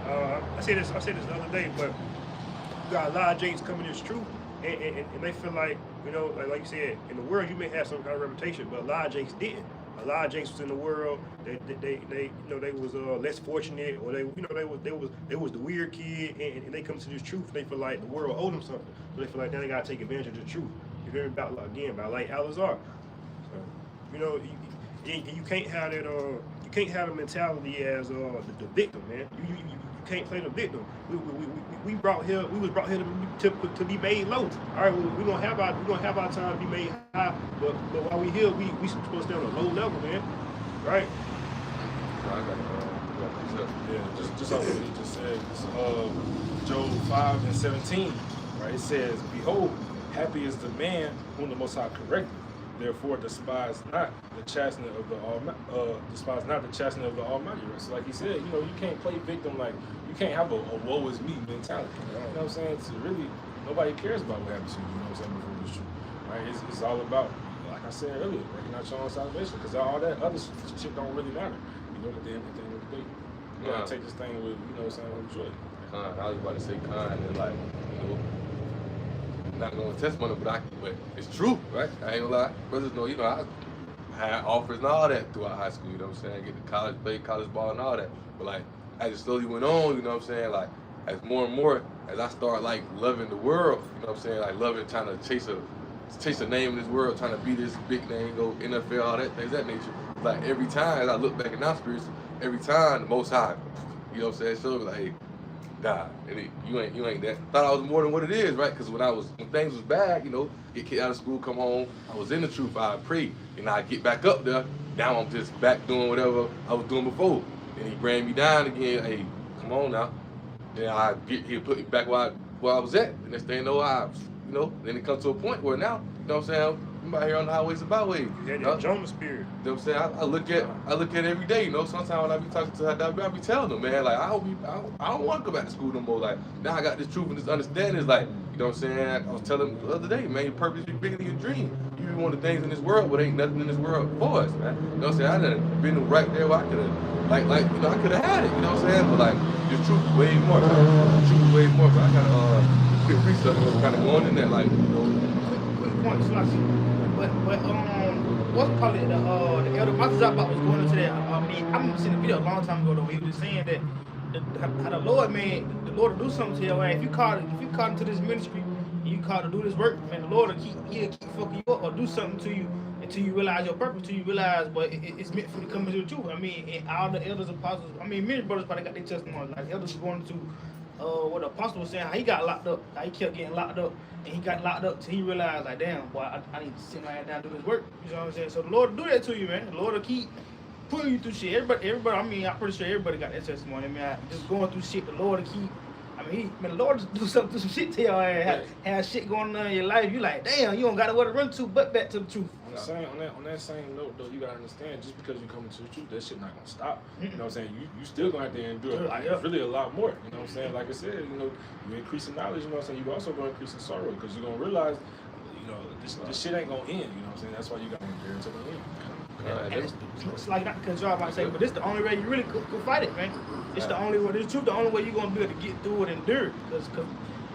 I said this the other day, but you got a lot of Jakes coming to this truth, and they feel like, you know, like you said, in the world you may have some kind of reputation, but a lot of Jakes didn't. A lot of Jakes was in the world. They you know, they was less fortunate, or they was the weird kid, and they come to this truth. They feel like the world owed them something, so they feel like now they gotta take advantage of the truth. You hear about like Al-Azhar. So, you know, you can't have that. You can't have a mentality as the victim, man. You can't play the victim. We was brought here to be made low. All right, we're gonna have our time to be made high, but while we here, we supposed to stay on a low level, man. Right? Yeah, just off what he just said. Job 5:17, right? It says, behold, happy is the man whom the Most High corrected. Therefore, despise not the chastening of the Almighty. Right? So, like he said, you know, you can't play victim. Like, you can't have a woe is me mentality. You know what I'm saying? It's really, nobody cares about what happens to you. You know what I'm saying? Before this truth, right? It's all about, like I said earlier, working out your own salvation. Because all that other shit don't really matter. You know, at the end of the day, you gotta take this thing with, you know what I'm saying, with joy. I was about to say kind, and like, you know, not gonna testimony, but it's true, right? I ain't gonna lie. Brothers know, you know, I had offers and all that throughout high school, you know what I'm saying? Get to college, play college ball and all that. But like, as it slowly went on, you know what I'm saying? Like, as more and more, as I start like loving the world, you know what I'm saying? Like loving, trying to chase a name in this world, trying to be this big name, go NFL, all that, things of that nature. Like every time, as I look back in our spirits, every time the Most High, you know what I'm saying? So like, hey, God, you ain't that. Thought I was more than what it is, right? Because when things was bad, you know, get kicked out of school, come home, I was in the truth, I prayed, and I get back up there. Now I'm just back doing whatever I was doing before, and he bring me down again. Hey, come on now. Then he'll put me back where I was at. The next thing you know, then it comes to a point where now, you know what I'm saying? I'm out here on the highways and byways. You had that Jonah spirit. You know what I'm saying? I look at it every day, you know. Sometimes when I be talking to her, I be telling them, man, like I don't want to go back to school no more. Like now I got this truth and this understanding. It's like, you know what I'm saying? I was telling them the other day, man, your purpose is bigger than your dream. You be one of the things in this world, but ain't nothing in this world for us, man. You know what I'm saying? I done been right there where I could have, like you know, I could have had it. You know what I'm saying? But like, the truth is way more. The truth is way more. But I kind of quick research, kind of going in there, like, you know. Quick point, Slacky. what's probably the elder Matazapa was going into that. I mean, I remember seeing a video a long time ago though. He was just saying that how the Lord, man, the Lord will do something to your ass. If you call into this ministry, and you call to do this work, man, the Lord will he'll keep fucking you up or do something to you until you realize your purpose, until you realize, but it's meant for you to come into the truth. I mean, and all the elders, apostles, I mean, many brothers probably got their testimony. Like the elders were going to what the apostle was saying, how he got locked up, how he kept getting locked up, and he got locked up till he realized, like, damn, boy, I need to sit my ass down and do this work. You know what I'm saying? So the Lord will do that to you, man. The Lord will keep putting you through shit. Everybody, I mean, I'm pretty sure everybody got that testimony. I mean, just going through shit, the Lord will keep, I mean, the Lord just do something to some shit to your ass. Have shit going on in your life. You like, damn, you don't got nowhere to run to but back to the truth. On that same note, though, you gotta understand, just because you come into the truth, that shit not gonna stop. You know what I'm saying? You still gonna have to endure like, really a lot more. You know what I'm saying? Like I said, you know, you increase in knowledge, you know what I'm saying? You also gonna increase in sorrow, because you're gonna realize, you know, this shit ain't gonna end. You know what I'm saying? That's why you gotta endure until the end. It's like not because y'all might say, but this the only way you really could fight it, man. It's the only way. This truth, the only way you're gonna be able to get through it and endure. Because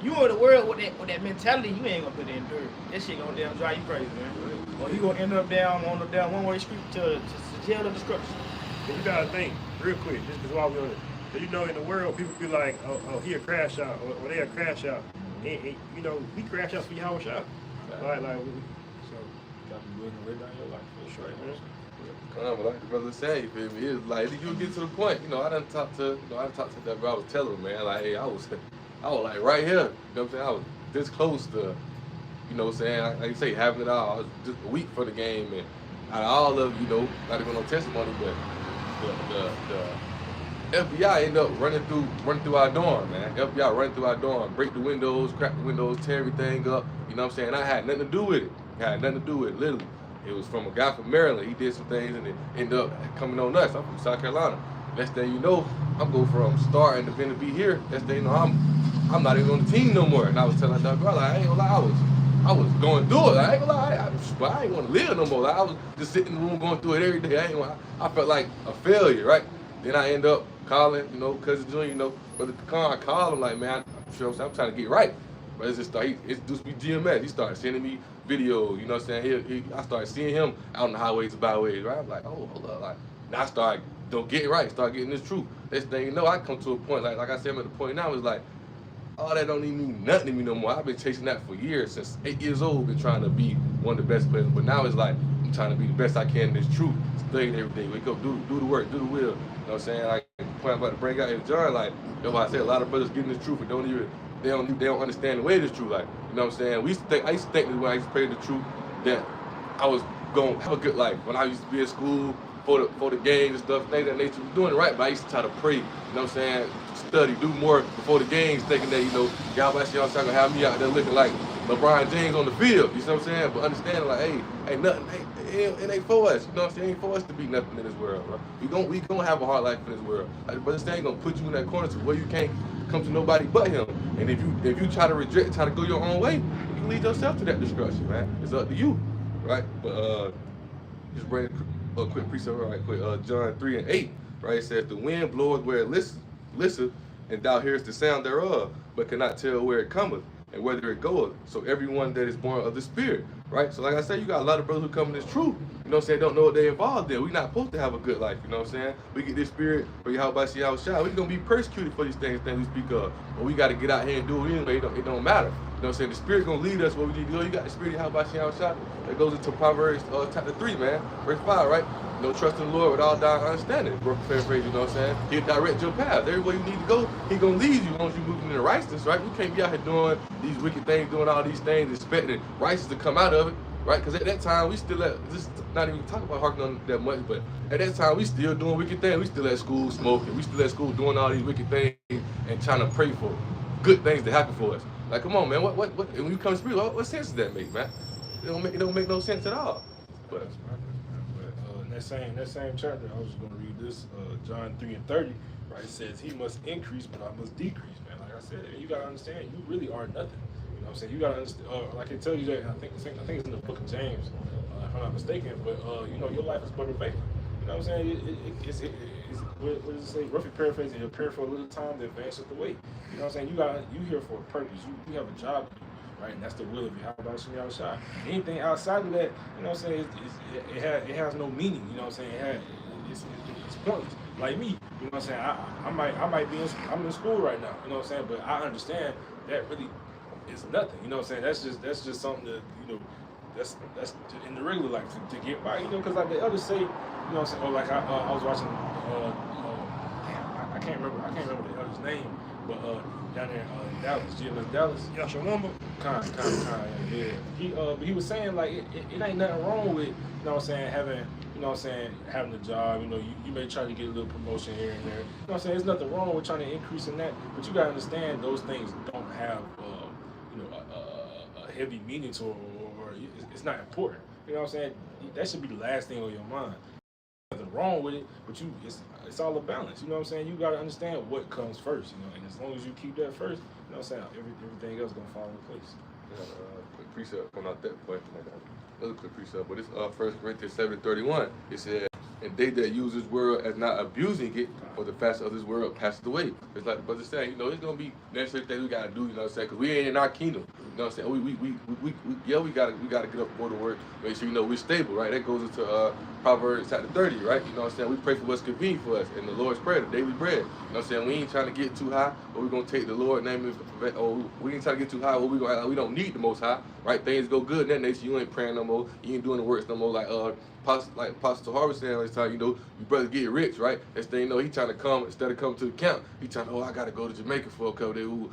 you in the world with that mentality, you ain't gonna be able to endure. That shit gonna damn drive you crazy, man. Or you gonna end up down on the down one-way street to jail or destruction. But you gotta think real quick, just because while we on it. So you know, in the world, people be like, oh, he a crash out, or they a crash out. And, you know, we crash out for Yahweh Shah. Like, so You gotta be willing to lay down your life for sure. Man. But like the brother said, you feel me? It's like you get to the point. You know, I done talked to that bro. I was telling him, man, like, hey, I was like right here. You know what I'm saying? I was this close to, you know what I'm saying? Like you say, having it all. I was just a week for the game, and out of all of, you know, not even no testimony, but the FBI ended up running through our dorm, man. FBI running through our dorm, break the windows, crack the windows, tear everything up. You know what I'm saying? I had nothing to do with it. Literally. It was from a guy from Maryland. He did some things and it ended up coming on us. I'm from South Carolina. Next thing you know, I'm going from starting to be here. Next thing you know, I'm not even on the team no more. And I was telling that brother, I ain't gonna lie, I was going through it. I ain't gonna lie, I ain't want to live no more. Like, I was just sitting in the room going through it every day. I felt like a failure, right? Then I end up calling, you know, Cousin Junior, you know, Brother Pecan. I called him like, man, I'm trying to get right. But it's just he introduced me to GMS. He started sending me videos, you know what I'm saying? I started seeing him out on the highways and byways, right? I'm like, oh, hold up. Like, now I started getting right, start getting this truth. Next thing you know, I come to a point, like I said, I'm at the point now, it's like, all that don't even mean nothing to me no more. I've been chasing that for years, since 8 years old, been trying to be one of the best players. But now it's like, I'm trying to be the best I can in this truth. Study every day, wake up, do the work, do the will. You know what I'm saying? Like, the point I'm about to bring out is John, like, that's why I say a lot of brothers getting this truth and they don't understand the way of this truth. Like, you know what I'm saying? I used to think that when I used to pray the truth, that I was gonna have a good life. When I used to be in school, for the games and stuff, things that nature was doing it right, but I used to try to pray, you know what I'm saying, study, do more before the games, thinking that, you know, y'all gonna have me out there looking like LeBron James on the field, you know what I'm saying? But understanding like, hey, ain't nothing, it ain't for us, you know what I'm saying? It ain't for us to be nothing in this world, bro. We gonna have a hard life in this world. Like, but this thing gonna put you in that corner to where you can't come to nobody but him. And if you try to go your own way, you can lead yourself to that destruction, man. It's up to you, right? But just bring a quick precept right quick. John 3:8, right? It says, the wind bloweth where it listeth, and thou hearest the sound thereof, but cannot tell where it cometh and whether it goeth. So everyone that is born of the Spirit, right? So like I said, you got a lot of brothers who come in this truth, you know what I'm saying, don't know what they involved in. We're not supposed to have a good life, you know what I'm saying? We get this spirit, or Yahweh Shah, we're going to be persecuted for these things we speak of. But we got to get out here and do it anyway. It don't matter. You know what I'm saying? The Spirit going to lead us where we need to go. You got the Spirit of Yahweh Shah that goes into Proverbs chapter 3, man, verse 5, right? No trust in the Lord with all thy understanding. Paraphrase, you know what I'm saying? He'll direct your path. Everywhere you need to go, he gonna lead you as long as you're moving in the righteousness, right? We can't be out here doing these wicked things, doing all these things, expecting righteousness to come out of it, right? Because at that time, we still just not even talking about harking on that much, but at that time, we still doing wicked things. We still at school smoking. We still at school doing all these wicked things and trying to pray for good things to happen for us. Like, come on, man, what when you come to spirit, what sense does that make, man? It don't make no sense at all. But that same chapter, I was just gonna read this, John 3:30, right? It says, he must increase, but I must decrease, man. Like I said, you gotta understand, you really are nothing. You know what I'm saying? You gotta understand, like I tell you that, I think it's in the book of James, if I'm not mistaken, but you know, your life is but a vapor. You know what I'm saying? It's what does it say? Roughly paraphrasing, you're prepared for a little time to advance with the weight. You know what I'm saying? You here for a purpose. You have a job to do. right? And that's the will of Yahweh Shem Shai. Anything outside of that, you know what I'm saying, it has no meaning, you know what I'm saying? It's pointless. Like me, you know what I'm saying? I might be I'm in school right now, you know what I'm saying? But I understand that really is nothing, you know what I'm saying? That's just something that, you know, that's in the regular life to get by, you know, because like the others say, you know what I'm saying? Or like I was watching, damn, I can't remember the other's name, but down there in Dallas, GLS Dallas. Yasha Wamba. Yeah. He was saying like it ain't nothing wrong with, you know what I'm saying, having a job, you know, you may try to get a little promotion here and there. You know what I'm saying? There's nothing wrong with trying to increase in that, but you gotta understand those things don't have you know, a heavy meaning to it, or it's not important. You know what I'm saying? That should be the last thing on your mind. Nothing wrong with it, but it's all a balance. You know what I'm saying? You gotta understand what comes first, you know, and as long as you keep that first, you know what I'm saying, everything else gonna fall in place. Quick precept coming out that point. Another quick precept, but it's 1 Corinthians 7:31. It said, "And they that use this world as not abusing it, for the fashion of this world passeth away." It's like the brother saying, you know, it's gonna be necessary things we gotta do. You know what I'm saying? Because we ain't in our kingdom. You know what I'm saying? We gotta get up and go to work. Make sure, you know, we're stable, right? That goes into Proverbs chapter 30, right? You know what I'm saying? We pray for what's convenient for us in the Lord's Prayer, the daily bread. You know what I'm saying? We ain't trying to get too high, or we're gonna take the Lord's name, or we ain't trying to get too high, or we gonna act like we don't need the Most High, right? Things go good in that nation. You ain't praying no more. You ain't doing the works no more. Like Pastor Harvey saying all this time, you know, you brother get rich, right? Next thing you know, he trying to come, instead of coming to the camp, he trying to, I gotta go to Jamaica for a couple days. Ooh,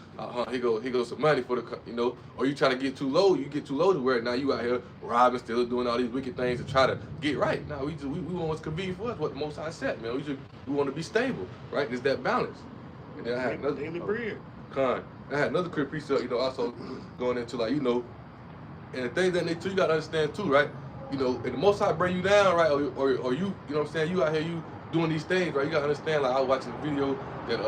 here goes some money for the, you know, or you trying to get too low, you get too low to where now you out here robbing, still doing all these wicked things to try to get right. Now we want what's convenient for us, what the Most High said, man. We want to be stable, right? There's that balance. And then I had another daily bread. I had another quick precept, you know, also going into like, you know, and the things that they too, you gotta understand too, right? You know, and the Most High bring you down, right? Or you know what I'm saying? You out here, you doing these things, right? You gotta understand. Like I was watching a video that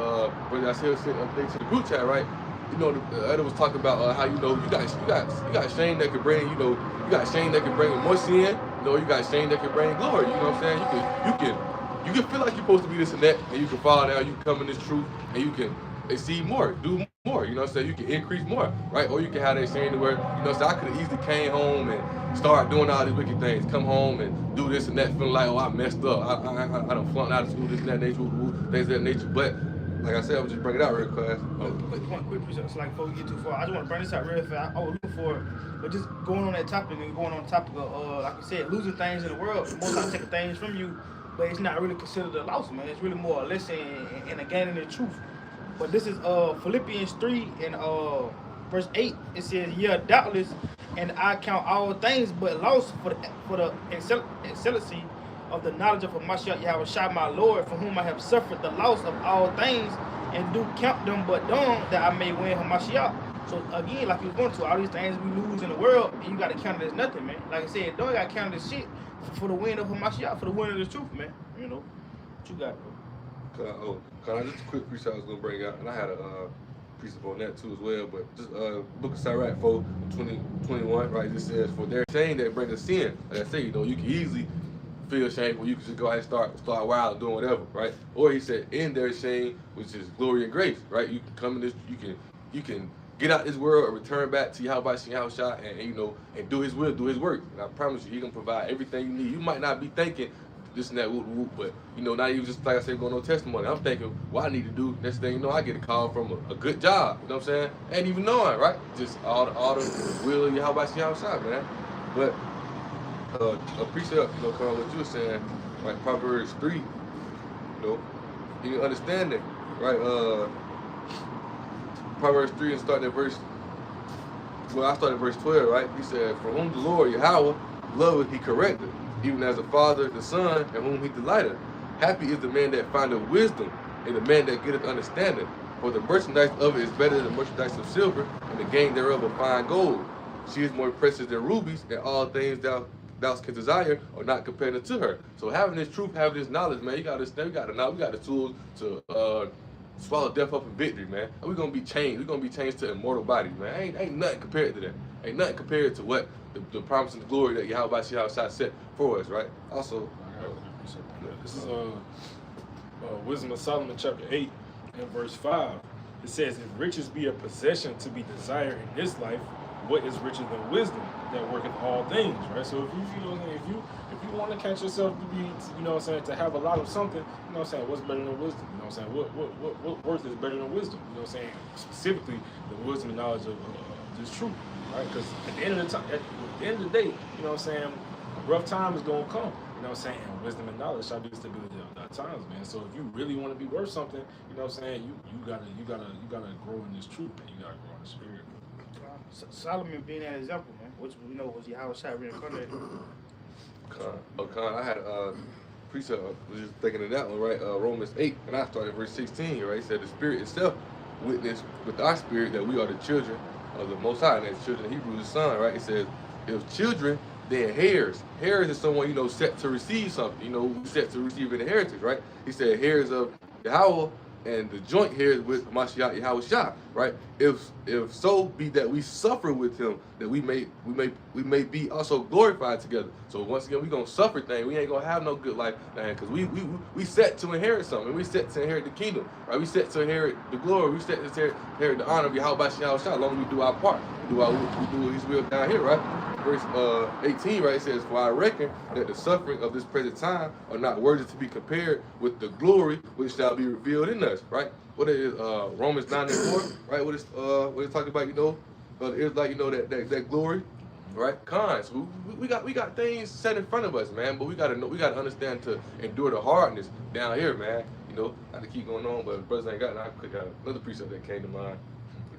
brother I said sent update to the group chat, right? You know, the other was talking about how, you know, you got shame that could bring, you know, you got shame that can bring more sin. You know, you got shame that can bring glory. You know what I'm saying? You can feel like you're supposed to be this and that, and you can fall down. You can come in this truth, and you can exceed more, do more. You know what I'm saying? You can increase more, right? Or you can have that shame to where, you know, so I could have easily came home and start doing all these wicked things. Come home and do this and that, feeling like, oh, I messed up. I done flunked out of school, this and that nature, things of that nature. But like I said, I'm just bringing it out real fast. Quick precept, so like before we get too far, I just want to bring this out real fast. I was looking for it, but just going on that topic and going on the topic of, like you said, losing things in the world. Most times taking things from you, but it's not really considered a loss, man. It's really more a lesson and a gaining the truth. But this is Philippians 3 and verse 8. It says, "Yeah, doubtless, and I count all things but loss for the excellency of the knowledge of Mashiach Yahweh Shai, my Lord, for whom I have suffered the loss of all things, and do count them but dung, that I may win Hamashiach." So again, like you was going to, all these things we lose in the world, and you got to count it as nothing, man. Like I said, don't got to count this shit for the win of Hamashiach, for the win of the truth, man. You know, what you got, bro? Just a quick precept I was gonna bring out, and I had a precept on that too as well. But just Book of Sirach 4:20-21, right? It says, "For their shame that bring us sin." Like I say, you know, you can easily feel shameful. You can just go out and start wild doing whatever, right? Or he said, "In their shame, which is glory and grace," right? You can come in this, you can get out this world and return back to Yahweh Shai, and you know, and do His will, do His work. And I promise you, He gonna provide everything you need. You might not be thinking this and that, but you know, not even just like I said, going on testimony. I'm thinking what I need to do. Next thing you know, I get a call from a good job. You know what I'm saying? Ain't even knowing, right? Just all the will of Yahweh Shai, man. But a precept, you know, kind of what you were saying, like Proverbs 3, you know, you can understand that, right? Proverbs 3 and starting at verse, well, I started at verse 12, right? He said, "For whom the Lord Yahweh loveth, He correcteth, even as a father the son, in whom He delighteth. Happy is the man that findeth wisdom, and the man that getteth understanding. For the merchandise of it is better than the merchandise of silver, and the gain thereof of fine gold. She is more precious than rubies, and all things thou can desire are not compared unto her." So having this truth, having this knowledge, man, you gotta understand, we got the tools to swallow death up in victory, man. And we're gonna be changed. We're gonna be changed to immortal bodies, man. Ain't nothing compared to that. Ain't nothing compared to what the promise and the glory that Yahweh Shai set for us, right? Also, this is Wisdom of Solomon chapter 8 and verse 5. It says, "If riches be a possession to be desired in this life, what is richer than wisdom that worketh all things, right? So if you want to catch yourself to be, to have a lot of something, what's better than wisdom? What worth is better than wisdom? Specifically the wisdom and knowledge of this truth, right? Because at the end of the day, rough time is gonna come. And wisdom and knowledge shall be the stability of our times, man. So if you really want to be worth something, you gotta grow in this truth, man. You gotta grow in the spirit. Solomon being an example, man, which we know was Yahweh Shai reincarnated. I had precept. I was just thinking of that one, right? Romans 8, and I started verse 16, right? It said the Spirit itself witnessed with our spirit that we are the children of the Most High, and as children of Hebrews, the Son, right? It says, if children, then heirs. Heirs is someone, set to receive something, set to receive an inheritance, right? He said, heirs of Yahweh and the joint heirs with Mashiach Yahweh Shah, right? If so be that we suffer with him, that we may be also glorified together. So once again, we gonna suffer things. We ain't gonna have no good life, man, because we set to inherit something. We set to inherit the kingdom, right? We set to inherit the glory. We set to inherit the honor of Yahweh Shah. As long as we do our part, we do his will down here, right? Verse 18, right, it says, for I reckon that the suffering of this present time are not worthy to be compared with the glory which shall be revealed in us, right? What it is, Romans 9:4, right? What it's talking about, it's like, that glory, right? Cons. We got things set in front of us, man, but we gotta understand to endure the hardness down here, man. Not to keep going on, but brothers ain't got it. I quick got another precept that came to mind.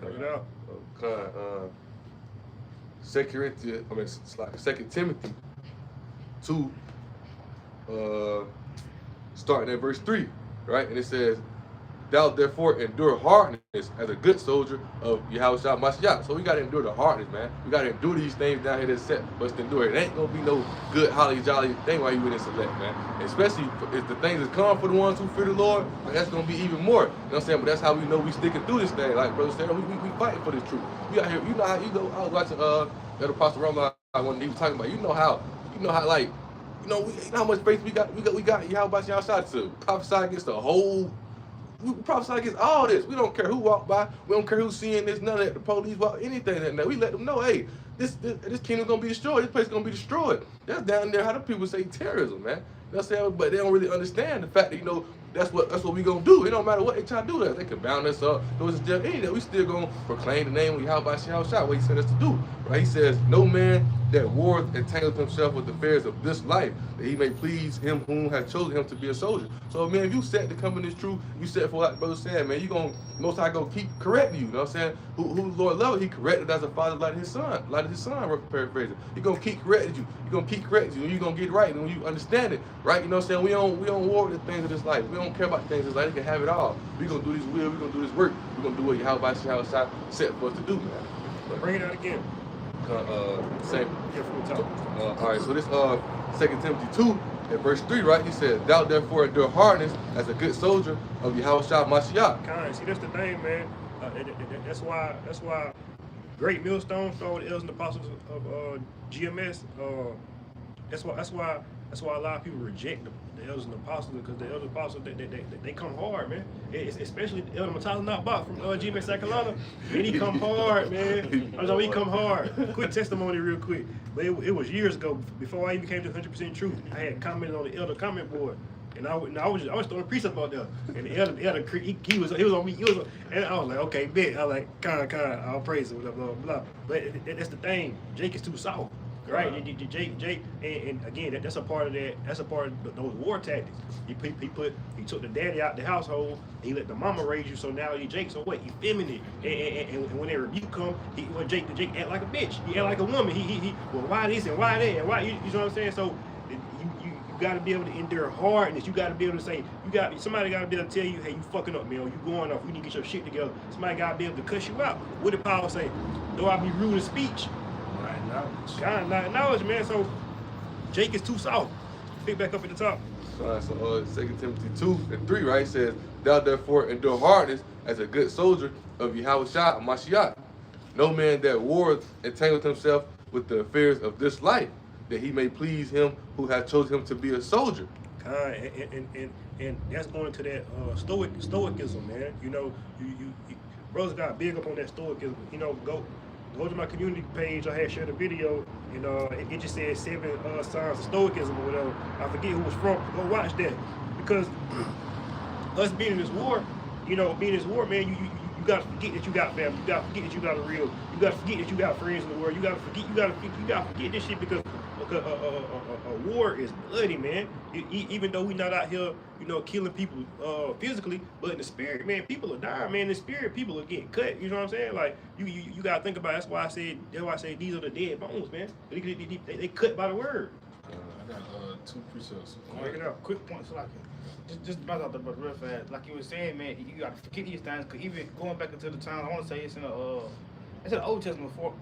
Bring it out. 2 Timothy 2, starting at verse 3, right? And it says, thou therefore endure hardness as a good soldier of Yahweh Shah Mashiach. So we got to endure the hardness, man. We got to endure these things down here that's set for us to endure. It ain't going to be no good, holly jolly thing while you in this select, man. Especially if the things that come for the ones who fear the Lord, like, that's going to be even more. You know what I'm saying? But that's how we know we sticking through this thing. Like Brother Sarah, we fighting for this truth. We out here, I was watching that Apostle Rama when he was talking about, like, how much faith we got Yahweh Shah to prophesy against the whole. We prophesy against all this. We don't care who walk by. We don't care who's seeing this. None of that. The police walk anything. That we let them know, hey, this kingdom's gonna be destroyed. This place is gonna be destroyed. That's down there. How the people say terrorism, man. You know what I'm saying? But they don't really understand the fact that that's what we gonna do. It don't matter what they try to do. That they can bound us up. Those is just anything. We still gonna proclaim the name of Yahweh Shah. What he said us to do. Right? He says, no man that warreth entangleth himself with the affairs of this life, that he may please him whom has chosen him to be a soldier. So, man, if you set to come in this truth, you set for, like Brother said, man, Most High gonna keep correcting you. You know what I'm saying? Who the Lord loved, he corrected as a father like his son, paraphrasing. He gonna keep correcting you. He gonna keep correcting you, and you gonna get right, and when you understand it, right? You know what I'm saying? We don't war with the things of this life. We don't care about the things of this life. They can have it all. We gonna do this will. We gonna do this work. We gonna do what Yahweh Shah set for us to do, man. Bring it out again. Same. Yeah, from the top. All right, so this 2 Timothy 2 at verse 3, right? He said, thou therefore endure hardness as a good soldier of Yahweh Shah Mashiach. See, that's the thing, man. That's why great millstones start with the elders and apostles of GMS. That's why a lot of people reject the elders and apostles, because the elders and apostles they come hard, man. It's especially the elder Matala Nakbach from GMS South Carolina. And he come hard, man. He come hard. Quick testimony, real quick. But it was years ago, before I even came to 100% truth. I had commented on the elder comment board. And I was throwing a precept out there, and the elder he was on me. And I was like, okay, bet. I was like, kind, I'll praise it, blah blah blah. But that's the thing. Jake is too soft, right? Jake, and again, that's a part of that. That's a part of those war tactics. He took the daddy out the household. He let the mama raise you. So now Jake. So what? He feminine. And when they rebuke him, Jake act like a bitch. He act like a woman. He well, why this and why that and why you know what I'm saying? So you got to be able to endure hardness. You got to be able to say, somebody got to be able to tell you, hey, you fucking up, man, or you going off, we need to get your shit together. Somebody got to be able to cuss you out. What did Paul say? Though I be rude in speech, kind of knowledge, man. So Jake is too soft. Pick back up at the top. So 2 Timothy 2 and 3, right, says, thou therefore endure hardness as a good soldier of Yahweh Shah Mashiach. No man that warreth entangleth himself with the affairs of this life, that he may please him who hath chosen him to be a soldier. And that's going to that stoicism, man. You brothers got big up on that stoicism. go to my community page. I had shared a video, and it just said 7 signs of stoicism or whatever. I forget who it's from. Go watch that, because us being in this war, man, you gotta forget that you got family. You gotta forget that you got a real. You gotta forget that you got friends in the world. You gotta forget this shit, because a war is bloody, man. Even though we not out here, killing people physically, but in the spirit, man, people are dying, man. In the spirit, people are getting cut. You know what I'm saying? Like you gotta think about it. That's why I say these are the dead bones, man. They cut by the word. I got 2 precepts. Break it out. Quick points, like just bounce out the real fast. Like you were saying, man, you gotta forget these things. Cause even going back into the time, I want to say it's in the Old Testament for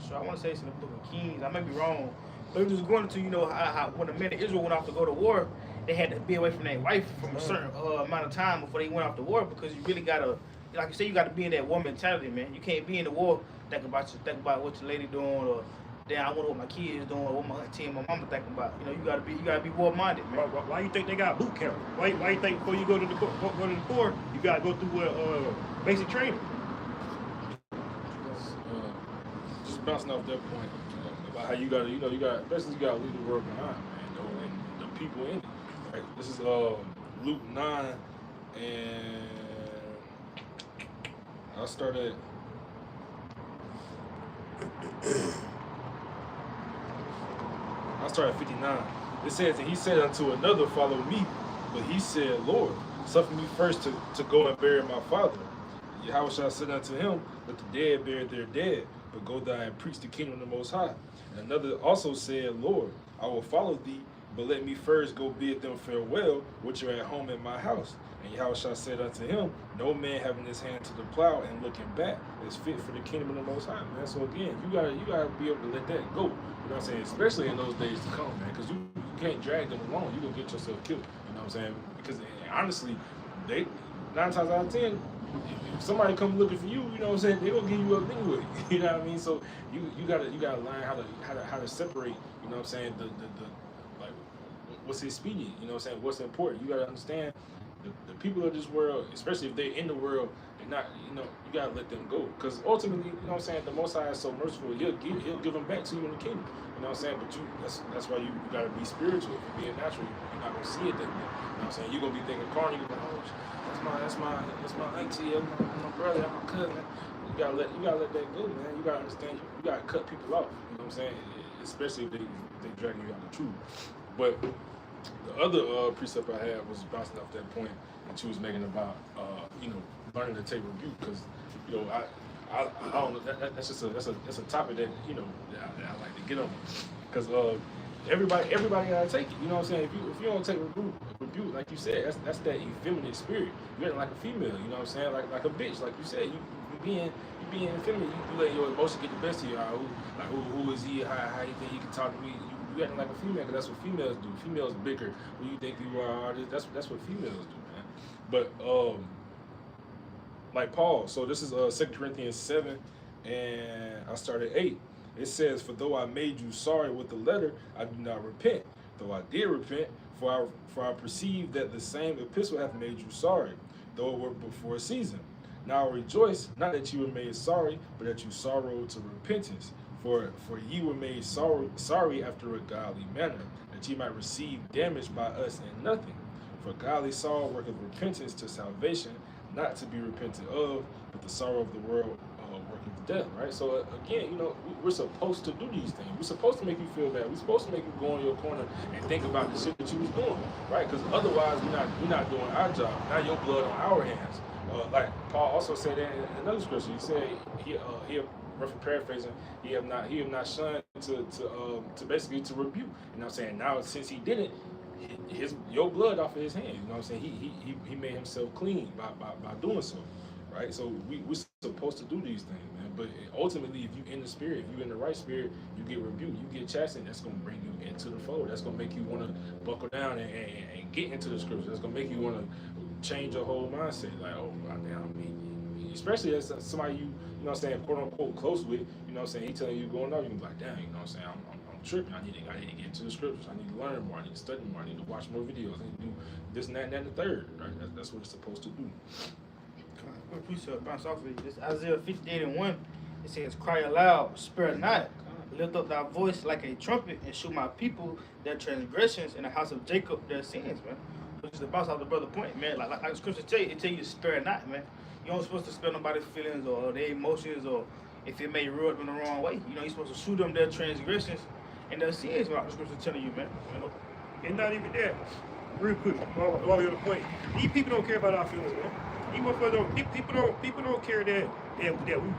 sure. I want to say it's in the Book of Kings. I may be wrong, but it was going to how when the men of Israel went off to go to war, they had to be away from their wife from a certain amount of time before they went off to war, because you really gotta, like you say, you gotta be in that war mentality, man. You can't be in the war think about what your lady doing, or damn, I wonder what my kids doing, or what my auntie and my mama thinking about. You gotta be war minded, man. Why you think they got boot camp? Why you think before you go to the Corps, you gotta go through basic training? Just bouncing off that point about how you gotta, basically you gotta leave the world behind, man, and the people in it. Right? This is Luke 9, and I started. I started at 59. It says, and he said unto another, follow me. But he said, Lord, suffer me first to go and bury my father. Yahweh shall said unto him, let the dead bury their dead, but go thou and preach the kingdom of the Most High. And another also said, Lord, I will follow thee, but let me first go bid them farewell, which are at home in my house. And Yahweh shall said unto him, no man having his hand to the plow and looking back is fit for the kingdom of the Most High, man. So again, you gotta be able to let that go. You know what I'm saying? Especially in those days to come, man, because you can't drag them along. You're going to get yourself killed. You know what I'm saying? Because honestly, 9 times out of 10, if somebody come looking for you, you know what I'm saying, they're going to give you up anyway. You know what I mean? So you gotta learn how to separate, you know what I'm saying, the like what's expedient, you know what I'm saying, what's important. You got to understand the people of this world, especially if they're in the world, they're not, you got to let them go. Because ultimately, you know what I'm saying, the Most High is so merciful, he'll give them back to you in the kingdom. You know what I'm saying? But that's why you got to be spiritual. If you're being natural, you're not going to see it that way. You know what I'm saying? You're going to be thinking carnal, you're going to be like, oh, that's my auntie, that's my brother, that's my cousin. You gotta let that go, man. You gotta understand, you gotta cut people off. You know what I'm saying? Especially if they dragging you out the truth. But the other precept I had was bouncing off that point that you was making about learning to take rebuke, because I don't know, that's a topic that that I like to get on, because everybody gotta take it. You know what I'm saying? If you don't take rebuke, like you said, that's that effeminate spirit. You're like a female. You know what I'm saying? Like a bitch. Like you said, you being effeminate. You let your emotion get the best of you. Who is he? How you think he can talk to me? You acting like a female, because that's what females do. Females bicker. Who you think you are? That's what females do, man. But like Paul. So this is 2 Corinthians 7, and I started 8. It says, for though I made you sorry with the letter, I do not repent. Though I did repent, for I perceive that the same epistle hath made you sorry, though it were before a season. Now I rejoice, not that you were made sorry, but that you sorrowed to repentance. For ye were made sorry after a godly manner, that ye might receive damage by us in nothing. For godly sorrow worketh repentance to salvation, not to be repented of, but the sorrow of the world working death, right? So again, we're supposed to do these things. We're supposed to make you feel bad. We're supposed to make you go in your corner and think about the shit that you was doing, right? Because otherwise, we're not doing our job. Now your blood on our hands. Like Paul also said that in another scripture. He said he roughly paraphrasing, he have not shunned to basically to rebuke. You know what I'm saying? Now since he didn't, your blood off of his hands. You know what I'm saying? He made himself clean by doing so. Right, so we're supposed to do these things, man. But ultimately, if you in the spirit, if you in the right spirit, you get rebuked, you get chastened. That's gonna bring you into the fold. That's gonna make you want to buckle down and get into the scriptures. That's gonna make you want to change your whole mindset. Like, oh, goddamn, I mean, especially as somebody you know what I'm saying, quote unquote close with. You know what I'm saying? He telling you going out, you can be like, damn, you know what I'm saying? I'm tripping. I need to get into the scriptures. I need to learn more. I need to study more. I need to watch more videos. I need to do this and that and the third. Right? That's what it's supposed to do. Quick precept, bounce off of it. This Isaiah 58:1. It says, "Cry aloud, spare not. Lift up thy voice like a trumpet, and show my people their transgressions, in the house of Jacob their sins, man." So just to bounce out the brother point, man. Like the scripture tell you, it tell you to spare not, man. You don't supposed to spare nobody's feelings or their emotions, or if it may rub them the wrong way. You know, you're supposed to shoot them their transgressions and their sins. What the scripture telling you, man. You know. And not even that. Real quick, while we're on the point, these people don't care about our feelings, man. These motherfuckers don't. People don't care that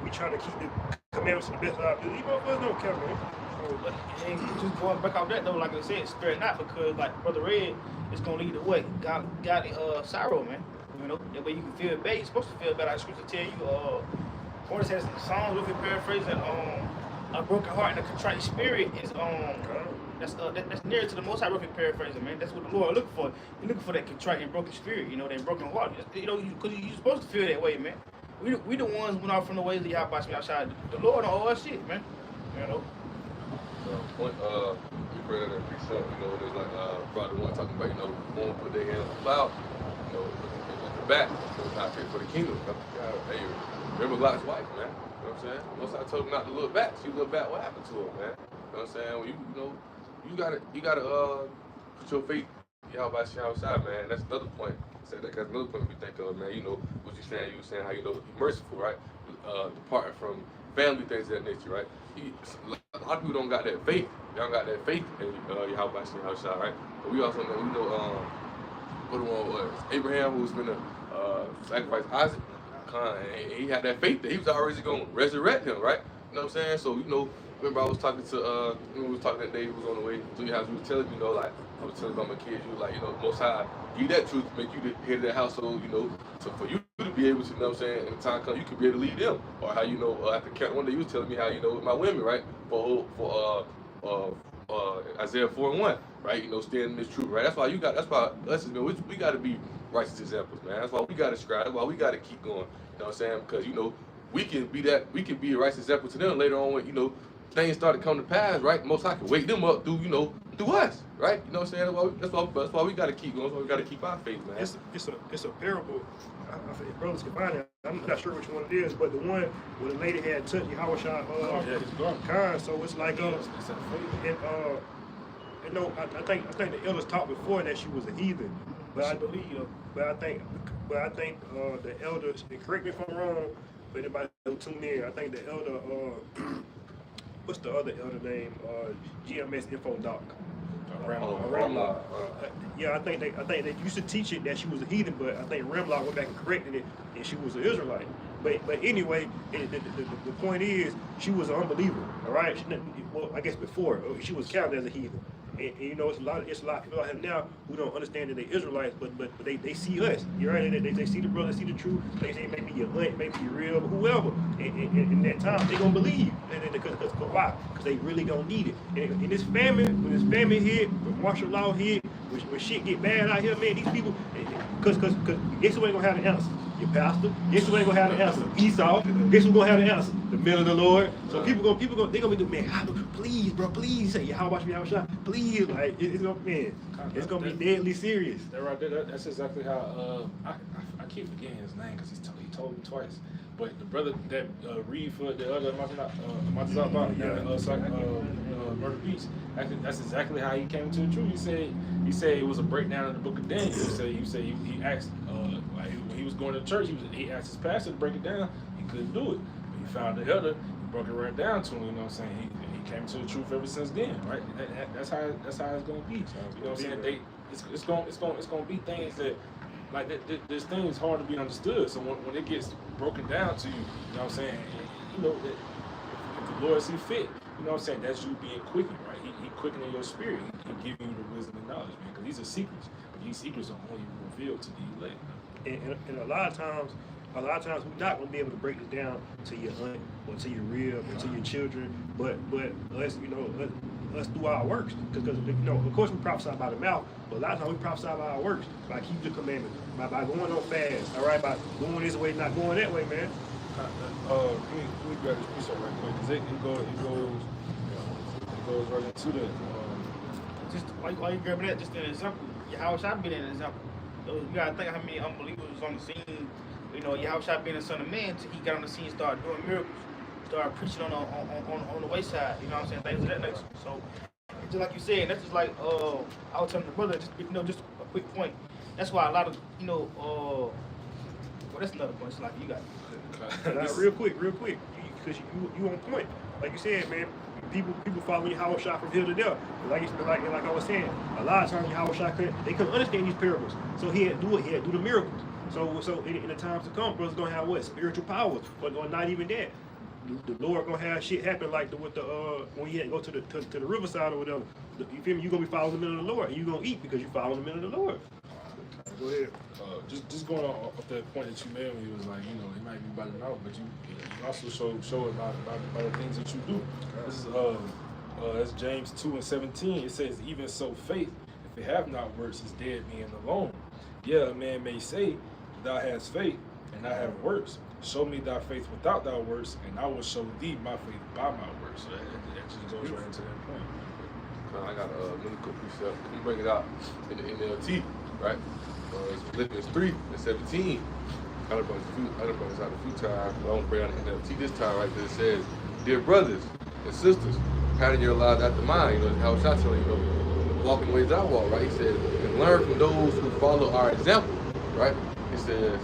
we try to keep the commandments to the best of our ability. These motherfuckers don't care, man. But and just going back off that though, like I said, spare not, because like Brother Red, it's gonna lead the way. God sorrow, man. You know, that way you can feel bad. You're supposed to feel bad. Like scripture tell you, what it says in Psalms, if you paraphrasing, a broken heart and a contrite spirit is that's near to the Most High. If you paraphrasing, man, that's what the Lord looking for. He's looking for that contrite and broken spirit. You know, that broken heart. You know, because you're supposed to feel that way, man. We the ones who went off from the ways of Yahweh outside. The Lord don't owe us shit, man. You know. Point, we pray that in precept, you know, there's like Brother one talking about, you know, going put their hand on the plow, you know, at the back, so it's not fit for the kingdom. Hey, remember Lot's wife, man. You know what I'm saying? Most I told him not to look back. She looked back, what happened to her, man? You know what I'm saying? Well, you know, you gotta put your faith, y'all by outside, man. That's another point. That's another point we think of, man. You know what you were saying how you know be merciful, right? Departing from family things of that nature, right? A lot of people don't got that faith. They don't got that faith in Yahweh outside, right? But we also know, what the one was Abraham, who was gonna sacrifice Isaac. And he had that faith that he was already gonna resurrect him, right? You know what I'm saying? So you know, remember I was talking to we was talking that day, we was on the way to your house. We was telling you know, like I was telling my kids, you like, you know, Most High, give that truth to make you the head of that household, you know, so for you to be able to, you know what I'm saying, in the time comes, you could be able to lead them. Or how, you know, at the camp one day, you was telling me how, you know, with my women, right, for Isaiah 4:1, right, you know, standing in this truth, right? That's why us, man, we got to be righteous examples, man. That's why we got to strive. That's why we got to keep going, you know what I'm saying? Because, you know, we can be a righteous example to them later on when, you know, things start to come to pass, right? Most I can wake them up through, you know, through us, right? You know what I'm saying? That's why we got to keep going. That's why we got to keep our faith, man. It's a parable. I think brothers can find it. I'm not sure which one it is, but the one where the lady had touched Yahweh Khan. So it's like and you know, I think the elders talked before that she was a heathen, but I think the elders, and correct me if I'm wrong, but anybody who tune in, I think the elder what's the other elder name? GMS Info Doc. Yeah, I think they used to teach it that she was a heathen, but I think Remlock went back and corrected it, and she was an Israelite. But anyway, the point is, she was an unbeliever. All right, well, I guess before she was counted as a heathen. And you know, it's a lot of people out here now who don't understand that they're Israelites, but they see us. You're right. They see the brother, see the truth. They say maybe you're aunt, maybe you're real, whoever. In that time, they gonna believe. Because why? Because they really don't need it. And in this famine, when this famine hit, when martial law hit, when shit get bad out here, man, these people, because guess who ain't gonna have the answer? Your pastor. Guess who ain't gonna have the answer? Esau. Guess who's gonna have the answer? The men of the Lord. So they gonna be doing, man, please, bro, please say Yahweh please, like it's gonna be deadly serious. That right there, that's exactly how I keep forgetting his name because he told me twice. But the brother that read for the other Matazaba, Murder Beach, that's exactly how he came to the truth. He said it was a breakdown of the book of Daniel. He said he asked when he was going to church, he asked his pastor to break it down. He couldn't do it. But he found the elder, he broke it right down to him. You know what I'm saying? He came to the truth ever since then, right? That's how it's gonna be. You know what I'm saying? It's gonna be things that. Like this thing is hard to be understood. So when it gets broken down to you, you know what I'm saying? You know that if the Lord see fit, you know what I'm saying? That's you being quickened, right? He quickening your spirit. He giving you the wisdom and knowledge, man. Because these are secrets. But these secrets are only revealed to the elect. And a lot of times we're not gonna be able to break this down to your aunt or to your rib or to your children, but us, you know, us do our works. Because you know, of course we prophesy by the mouth, but a lot of times we prophesy by our works, by keeping the commandments, by going on fast, all right, by going this way, not going that way, man. Let me grab this piece up right quick, because it goes right into the Just while you grabbing that, just an example. Yahweh being an example. So you gotta think how many unbelievers was on the scene. You know, Yahweh being the Son of Man, till he got on the scene and started doing miracles. start preaching on the wayside. You know what I'm saying? Things of that nature. So just like you said, that's just like I was telling the brother, just a quick point. That's why a lot of well, that's another point. It's like you got. Now, real quick, because you on point. Like you said, man, people follow Yahweh Shai from here to there. Like I was saying, a lot of times Yahweh Shai they couldn't understand these parables, so he had to do it. He had to do the miracles. So in the times to come, brothers gonna have what? Spiritual powers, but not even that. The Lord gonna have shit happen like with the when you had to go to the riverside or whatever. You feel me? You gonna be following the men of the Lord, and you gonna eat because you following the men of the Lord. Go ahead. Just going off that point that you made when you was like, it might be by the mouth, but you also show it by the things that you do. This is that's James 2:17. It says, even so faith, if it have not works, is dead being alone. Yeah, a man may say, thou hast faith, and I have works. Show me thy faith without thy works, and I will show thee my faith by my works. So that just goes right into that point. I got a really good precept. Can you bring it out in the NLT, right? It's Philippians 3:17. I done brought this out a few times, but I won't bring out the NLT this time, right? Because it says, dear brothers and sisters, pattern your lives after mine. How it's not telling walking the ways I walk, right? He said, and learn from those who follow our example, right? It says,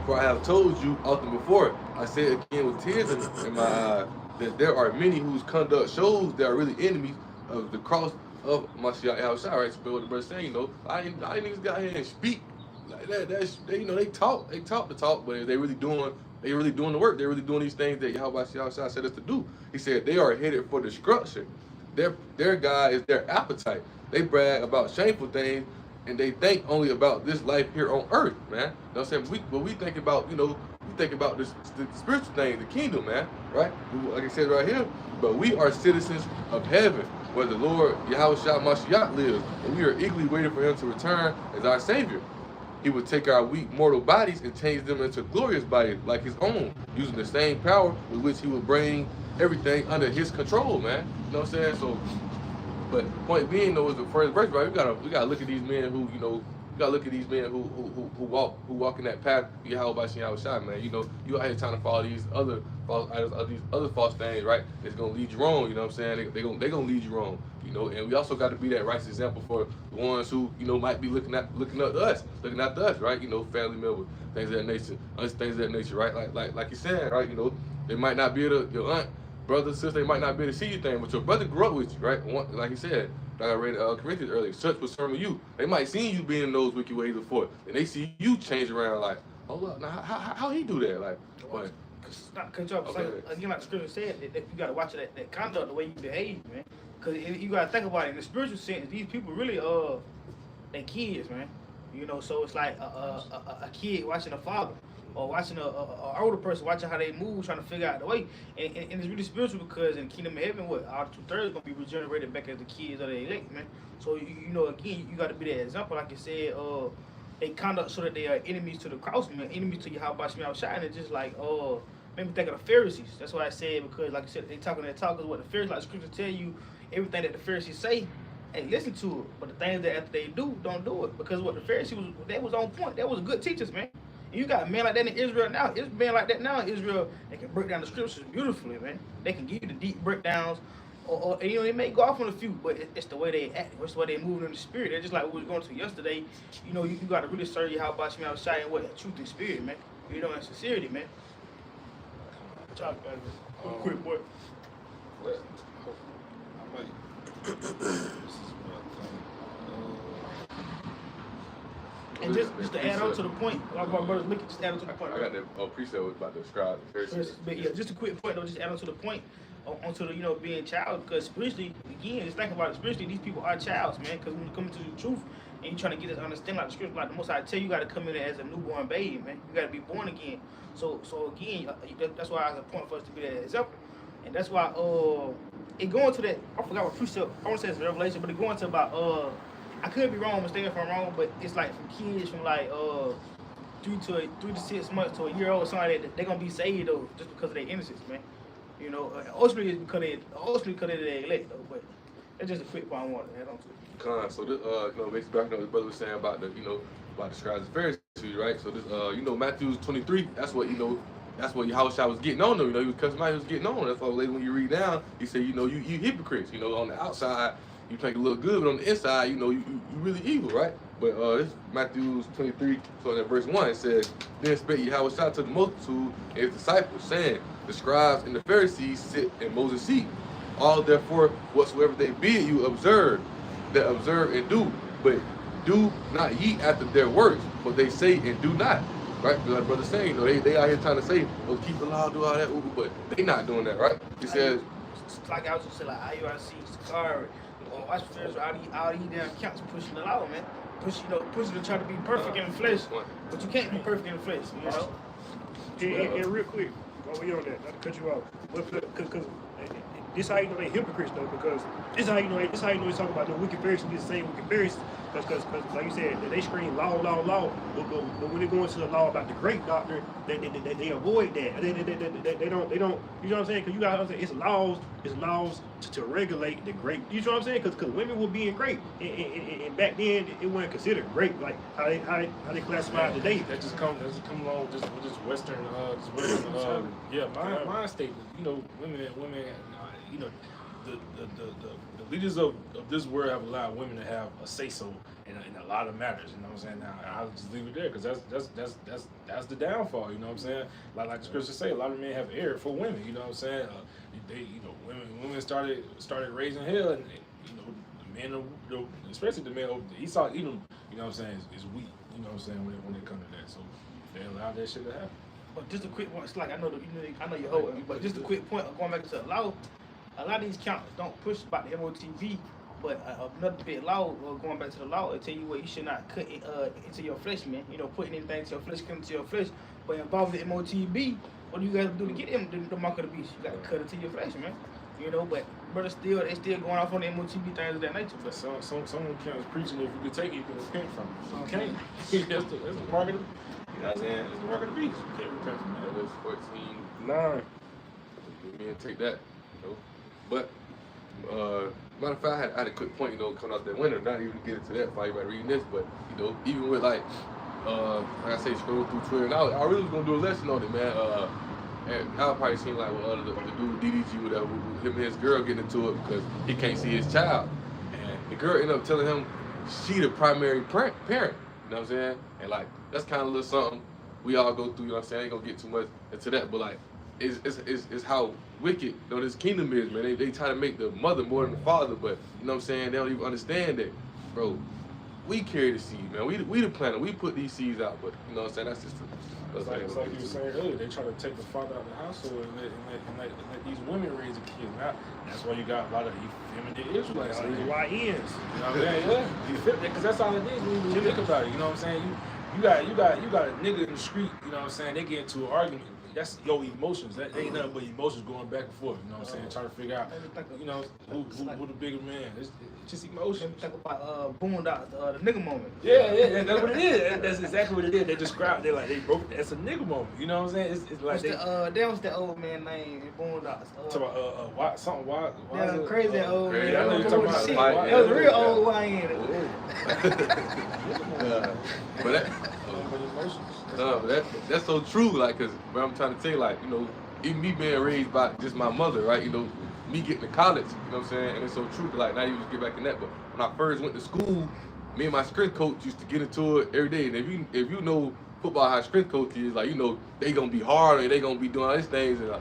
for I have told you often before, I say it again with tears in my eyes, that there are many whose conduct shows they are really enemies of the cross of Mashiach Yahushua, right? So what the brother saying, I niggas got here and speak like that. They talk the talk, but they really doing the work. They're really doing these things that Yahushua said us to do. He said they are headed for destruction. Their God is their appetite. They brag about shameful things, and they think only about this life here on earth, man. You know what I'm saying? But we think about, we think about the spiritual things, the kingdom, man, right? Like I said right here, but we are citizens of heaven, where the Lord Yahushua Mashiach lives, and we are eagerly waiting for him to return as our Savior. He would take our weak mortal bodies and change them into glorious bodies like his own, using the same power with which he would bring everything under his control, man. You know what I'm saying? So, but the point being, though, is the first verse, right? We gotta look at these men who, we gotta look at these men who walk in that path. Yahweh Yahushua, man. You out here trying to follow these other false idols, these other false things, right? It's gonna lead you wrong. You know what I'm saying? They gonna lead you wrong. And we also got to be that righteous example for the ones who might be looking up to us, right? Family members, things of that nature, things of that nature, right? Like you said, right? They might not be able to, your aunt, brother, sister, they might not be able to see your thing, but your brother grew up with you, right? Like you said, like I read Corinthians earlier, such was some of you. They might see you being in those wicked ways before, and they see you change around, like, hold up, now how he do that, like, what? Again, like the scripture said, that you gotta watch that conduct, the way you behave, man. Cause you gotta think about it in the spiritual sense. These people really they kids, man. So it's like a kid watching a father, or watching a older person watching how they move, trying to figure out the way. And it's really spiritual because in the kingdom of heaven, all 2/3 gonna be regenerated back as the kids of the elect, man. So again, you gotta be that example, like you said. They conduct so that they are enemies to the cross, man, enemies to Yahweh Shai. And it's just like made me think of the Pharisees. That's why I said, because like I said, they talking that talk is what the Pharisees, like the scripture tell you, everything that the Pharisees say, hey, listen to it. But the things that after they do, don't do it. Because what the Pharisees they was on point. They was good teachers, man. And you got men like that in Israel now. It's men like that now in Israel. They can break down the scriptures beautifully, man. They can give you the deep breakdowns. Or they may go off on a few, but it's the way they act. It's the way they move in the spirit. They're just like we was going to yesterday. You got to really serve Yahweh Shai and what truth and spirit, man. And sincerity, man. Quick boy. I might. This is what And just to add on to the point, like my brother's looking, just add on to the point. I got that precept was about to describe the Pharisees. But yeah, just a quick point though, just add on to the point, onto the being child, because spiritually, again, just think about it, spiritually, these people are childs, man, because when you come into the truth and you're trying to get us to understand like the scripture, like the Most High tell you, got to come in as a newborn babe, man. You got to be born again. So again, that's why it's a point for us to be that example, and that's why it going to that. I forgot what precept. I want to say it's Revelation, but it going to about I could be wrong, mistake if I'm wrong, but it's like from kids from like 3 to 6 months to a year old, somebody that they're gonna be saved though, just because of their innocence, man. Ultimately it's because they the elect though, but that's just a quick point I wanted to add on to it. So this, basically back on what the brother was saying about the, about the scribes and Pharisees, right? So this, Matthew 23, that's what, That's what Yahushua was getting on them. You know, he was cussing out, he was getting on. That's why later when you read down, he said, you know, you hypocrites. You know, on the outside, you make it look good, but on the inside, you know, you really evil, right? But this is Matthew 23, so in verse 1, it says, Then spake Yahushua to the multitude and his disciples, saying, The scribes and the Pharisees sit in Moses' seat. All therefore, whatsoever they bid you, observe and do. But do not ye after their works, for they say and do not. Right? Like brother saying, you know, they out here trying to say, oh, keep the law, do all that, but they not doing that, right? He says, like I was just saying, like IUIC, Sakari, or Watch Fairs, all these damn counts pushing the law, man. Pushing to try to be perfect in the flesh, but you can't be perfect in the flesh, you know? And real quick, while we on that, not to cut you off, because this how you know they hypocrites though, because this how you know he's talking about the wicked Pharisees, the same wicked Pharisees, because like you said, they scream law, but when they go into the law about the grape doctrine, they avoid that. They don't, you know what I'm saying? Because you got it's laws to regulate the grape. You know what I'm saying? Because women were being grape, and back then it wasn't considered grape like how they classify it today. That just come along with just Western, mind state. You know, women. You know, the leaders of this world have allowed women to have a say so in a lot of matters. You know what I'm saying? Now I'll just leave it there because that's the downfall. You know what I'm saying? Like the scriptures say, a lot of men have erred for women. You know what I'm saying? Women started raising hell, and you know the men, especially the men over Esau, Edom. You know what I'm saying? Is weak. You know what I'm saying when it comes to that. So they allowed that shit to happen. But just a quick one, it's like I know you're holding, but just a quick point of going back to the law. A lot of these counts don't push about the MOTV, but another bit law, going back to the law, it tell you what you should not cut into your flesh, man. You know, putting anything to your flesh, come to your flesh. But involving the MOTB, what do you guys do to get them the mark of the beast? You got to cut it to your flesh, man. You know, but brothers they still going off on the MOTB things of that nature. But some counts preaching if you could take it, you can repent from it. You can't. that's the mark of the, you know what I'm saying? It's the mark of the beast. You can't repent from it. That's 9. Man, take that. You know? But matter of fact, I had a quick point, you know, coming out that winter. Not even to get into that if I reading this, but you know, even with like I say, scroll through Twitter, and I really was gonna do a lesson on it, man. And I'll probably seen like with the dude DDG, whatever, with him and his girl getting into it because he can't see his child, and the girl ended up telling him she the primary parent. You know what I'm saying? And like that's kind of a little something we all go through. You know what I'm saying? I ain't gonna get too much into that, but like. Is how wicked, you know, this kingdom is, man. They try to make the mother more than the father, but you know what I'm saying? They don't even understand that, bro. We carry the seed, man. We the planet. We put these seeds out, but you know what I'm saying? That's just it's like you were saying earlier. They try to take the father out of the household and let these women raise the kids. Now that's why you got a lot of feminine Israelites. These YNs. You know what I'm saying? Yeah, you feel that because that's all it is when you think about it. You know what I'm saying? You got a nigga in the street. You know what I'm saying? They get into an argument. That's your emotions. That ain't nothing but emotions going back and forth. You know what I'm saying? Trying to figure out, you know, who the bigger man. It's just emotions. Think about Boondocks, the nigga moment. Yeah, that's what it is. That's exactly what it is. They describe. They broke. That's a nigga moment. You know what I'm saying? It's like that was the old man name in Boondocks. That crazy old man. I know you're talking about. That was a real old YN. But that. But that's so true, like, cause what I'm trying to tell you, like, you know, even me being raised by just my mother, right, you know, me getting to college, you know what I'm saying, and it's so true, like, now you just get back in that, but when I first went to school, me and my strength coach used to get into it every day, and if you know football, how strength coach is, like, you know, they gonna be hard, and they gonna be doing all these things, and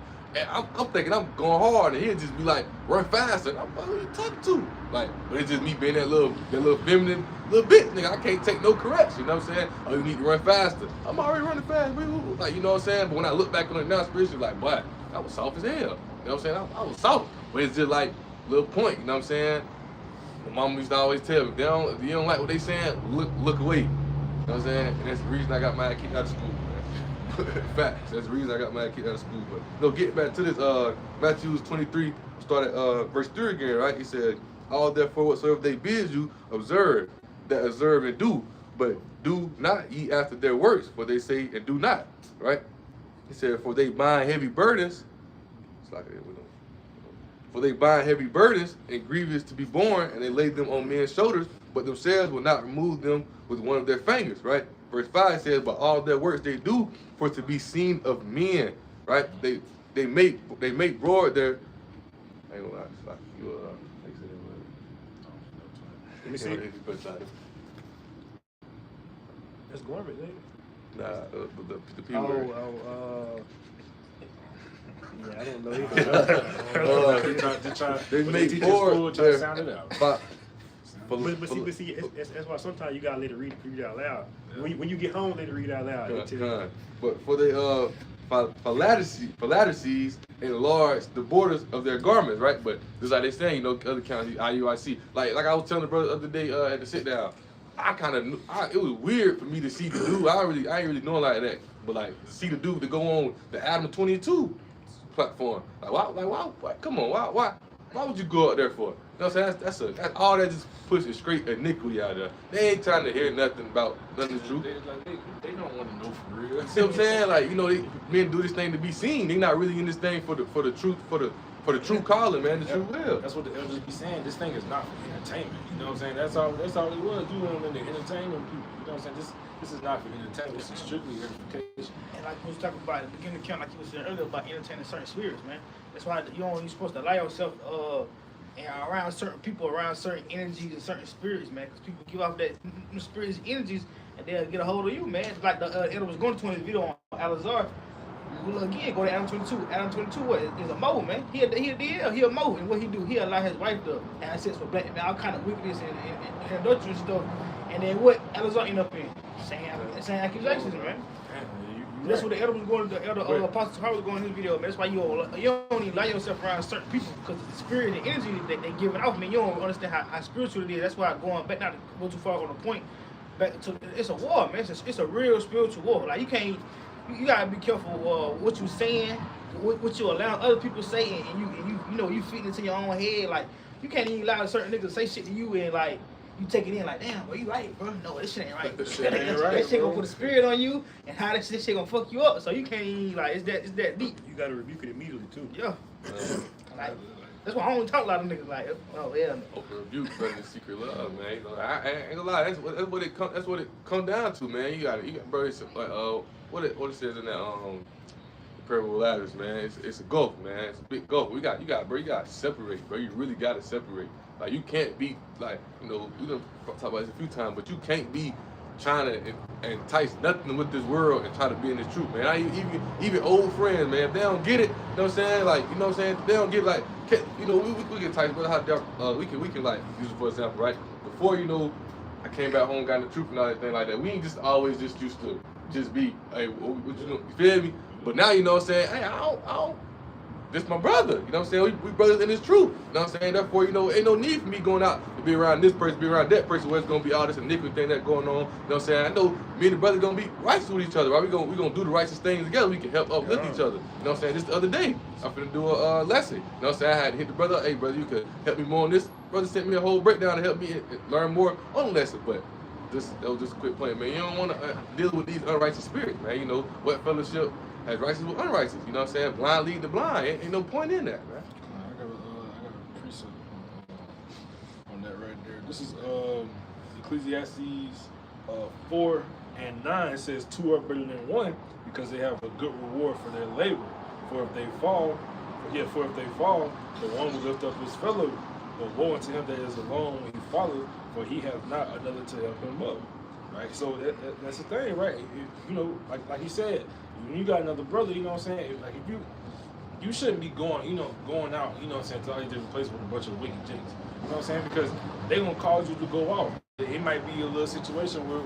I'm thinking I'm going hard, and he'll just be like, run faster, and I'm like, what are you talking to? Like, but it's just me being that little feminine little bitch, nigga. I can't take no correction, you know what I'm saying? Oh, you need to run faster. I'm already running fast, like, you know what I'm saying? But when I look back on it now, spiritually, like, boy, I was soft as hell. You know what I'm saying? I was soft, but it's just like little point, you know what I'm saying? My mama used to always tell me, if you don't like what they saying, look away. You know what I'm saying? And that's the reason I got my kicked out of school. Facts. That's the reason I got my kid out of school. But no, getting back to this, Matthew 23, start at verse 3 again, right? He said, all therefore whatsoever they bid you, observe and do, but do not ye after their works, for they say and do not, right? He said, for they bind heavy burdens, for they bind heavy burdens and grievous to be borne, and they lay them on men's shoulders, but themselves will not remove them with one of their fingers, right? Verse 5 says, but all their works they do for to be seen of men. right? They make broad their. I ain't gonna lie, it's like you like you said it was. Let me see. If you put that. That's garbage, ain't it? Nah, the P word. Yeah, I don't know. They make teachers broad school try to their. sound it out. But see, that's why sometimes you gotta let it read out loud. When you get home, let it read out loud. But for the phylacteries enlarge the borders of their garments, right? But just like they say, you know, other counties, IUIC. Like I was telling the brother the other day at the sit down, I kind of it was weird for me to see the dude. I ain't really know like that, but like to see the dude to go on the Adam 22 platform. Like why? Come on, why would you go out there for? You know what I'm saying? That's all that just pushes straight iniquity out there. They ain't trying to hear nothing about nothing the truth. They don't want to know for real. See what I'm saying? Like, you know, men do this thing to be seen. They not really in this thing for the truth, for the true calling, man, the true will. That's what the elders be saying. This thing is not for entertainment. You know what I'm saying? That's all it was. You want them to entertain them people. You know what I'm saying? This is not for entertainment. This is strictly edification. And like we was talking about at the beginning of the count, like you was saying earlier about entertaining certain spirits, man. That's why you're supposed to allow yourself and around certain people, around certain energies and certain spirits, man. Because people give off that spirits and energies, and they'll get a hold of you, man. Like the Elder was going to his video on Alazar. Well, again, go to Adam 22. Adam 22 what is a Mo, man. He a Mo, and what he do? He allow his wife to have sex with black men, all kind of wickedness and adultery and stuff. And then what Alazar end up in? Saying accusations, man. That's what the elder was going. The elder Apostle Paul was going in his video, man. That's why you don't even allow yourself around certain people because the spirit and energy that they giving off, man. You don't understand how spiritual it is. That's why going back, not to go too far on the point, back to it's a war, man. It's a real spiritual war. Like you gotta be careful what you saying, what you allow other people to say, and you feeding into your own head. Like you can't even allow certain niggas to say shit to you and like. You take it in like, damn, bro, you right, bro. No, this shit ain't right. This shit ain't right, that shit bro. gonna put a spirit on you, and how this shit gonna fuck you up. So you can't even, like, it's that deep. You gotta rebuke it immediately too. Yeah. Like, that's why I don't talk a lot of niggas like, oh yeah. Open rebuke better than secret love, man. You know, I ain't gonna lie. That's what it come down to, man. You got, bro. It's like, what it says in that parable of ladders, man. It's a gulf, man. It's a big gulf. You got to separate, bro. You really got to separate. Like you can't be like, you know, we done talked about this a few times, but you can't be trying to entice nothing with this world and try to be in this truth, man. Even old friends, man, if they don't get it, you know what I'm saying? Like, you know what I'm saying? If they don't get like, you know, we get enticed, but how we can like use it for example, right? Before, you know, I came back home, got in the truth and all that thing like that. We ain't just always just used to just be, hey, what you know, you feel me? But now, you know what I'm saying? Hey, I don't. This my brother, you know what I'm saying? We brothers in this truth, you know what I'm saying? Therefore, you know, ain't no need for me going out to be around this person, be around that person where it's gonna be all this iniquity thing that going on, you know what I'm saying? I know me and the brother gonna be righteous with each other, right? We gonna do the righteous things together. We can help uplift each other, you know what I'm saying? Just the other day, I'm finna do a lesson, you know what I'm saying? I had to hit the brother, hey brother, you could help me more on this. Brother sent me a whole breakdown to help me learn more on the lesson, but that was just a quick point, man. You don't want to deal with these unrighteous spirits, man. You know, what fellowship has righteous with unrighteous, you know what I'm saying? Blind lead the blind. Ain't no point in that, man. I got a precept on that right there. This is Ecclesiastes 4:9. It says 2 are better than 1 because they have a good reward for their labor. For if they fall, the one will lift up his fellow. But woe unto him that is alone when he falleth, for he hath not another to help him up. Right? So that's the thing, right? You know, like he said, when you got another brother, you know what I'm saying? Like if you shouldn't be going out, you know what I'm saying, to all these different places with a bunch of wicked jinks. You know what I'm saying? Because they're gonna cause you to go off. It might be a little situation where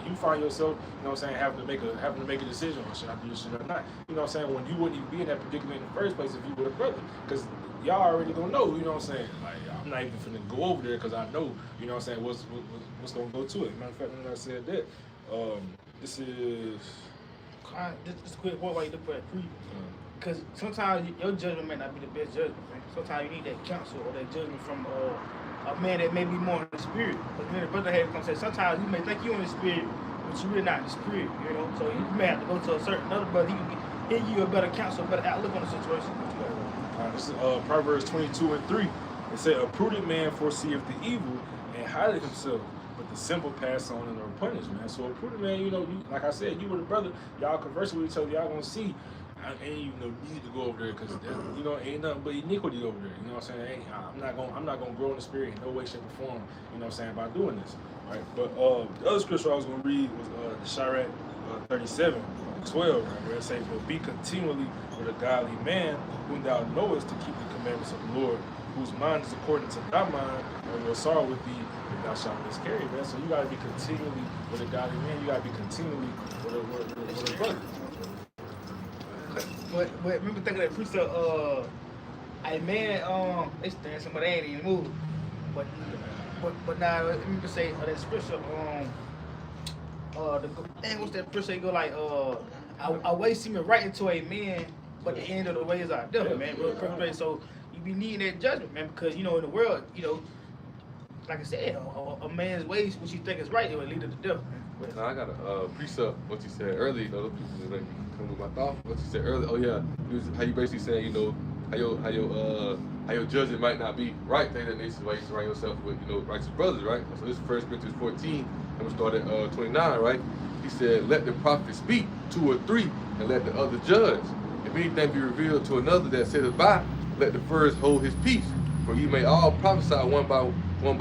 you find yourself, you know what I'm saying, having to make a decision on should I do this shit or not. You know what I'm saying? When you wouldn't even be in that predicament in the first place if you were a brother. Because y'all already gonna know, you know what I'm saying? Like I'm not even finna go over there because I know, you know what I'm saying, what's gonna go to it. Matter of fact, when I said that, this is Just a quick point while you look for that pre. Because sometimes your judgment may not be the best judgment, man. Sometimes you need that counsel or that judgment from a man that may be more in the spirit. But then the brother had come say, sometimes you may think you're in the spirit, but you're really not in the spirit, you know? So you may have to go to a certain other brother. He'll give you a better counsel, a better outlook on the situation. This is Proverbs 22:3. It said, a prudent man foreseeth the evil and hideth himself, but the simple pass on and are punished, man. So a prudent man, you know, like I said, you with a brother, y'all conversing with each other, y'all gonna see ain't even no need to go over there because you know ain't nothing but iniquity over there. You know what I'm saying? I'm not gonna grow in the spirit in no way, shape, or form. You know what I'm saying, by doing this, right? But the other scripture I was gonna read was Sirach 37:12, right, where it says, "But be continually with a godly man, whom thou knowest to keep the commandments of the Lord, whose mind is according to thy mind, and will sorrow with thee if thou shalt miscarry." Man, so you gotta be continually with a godly man. You gotta be continually with a brother. But remember thinking that precept, hey man, they dancing, but they ain't even moving. But now let me just say that scripture, what's that precept go like, I way seem right into a man, but the end of the ways are devil, man. Real perfect way. So you be needing that judgment, man, because you know in the world, you know, like I said, a man's ways, what you think is right, it will lead to the devil, man. Now I got a precept what you said earlier. You know, those people that come with my thought. What you said earlier. Oh yeah, how you basically saying, you know, how your judgment might not be right. Take that nation, why you surround yourself with, you know, righteous brothers, right? So this is 1 Corinthians 14, and we start at 29, right? He said, "Let the prophet speak 2 or 3, and let the other judge. If anything be revealed to another that sitteth by, let the first hold his peace. For ye may all prophesy one by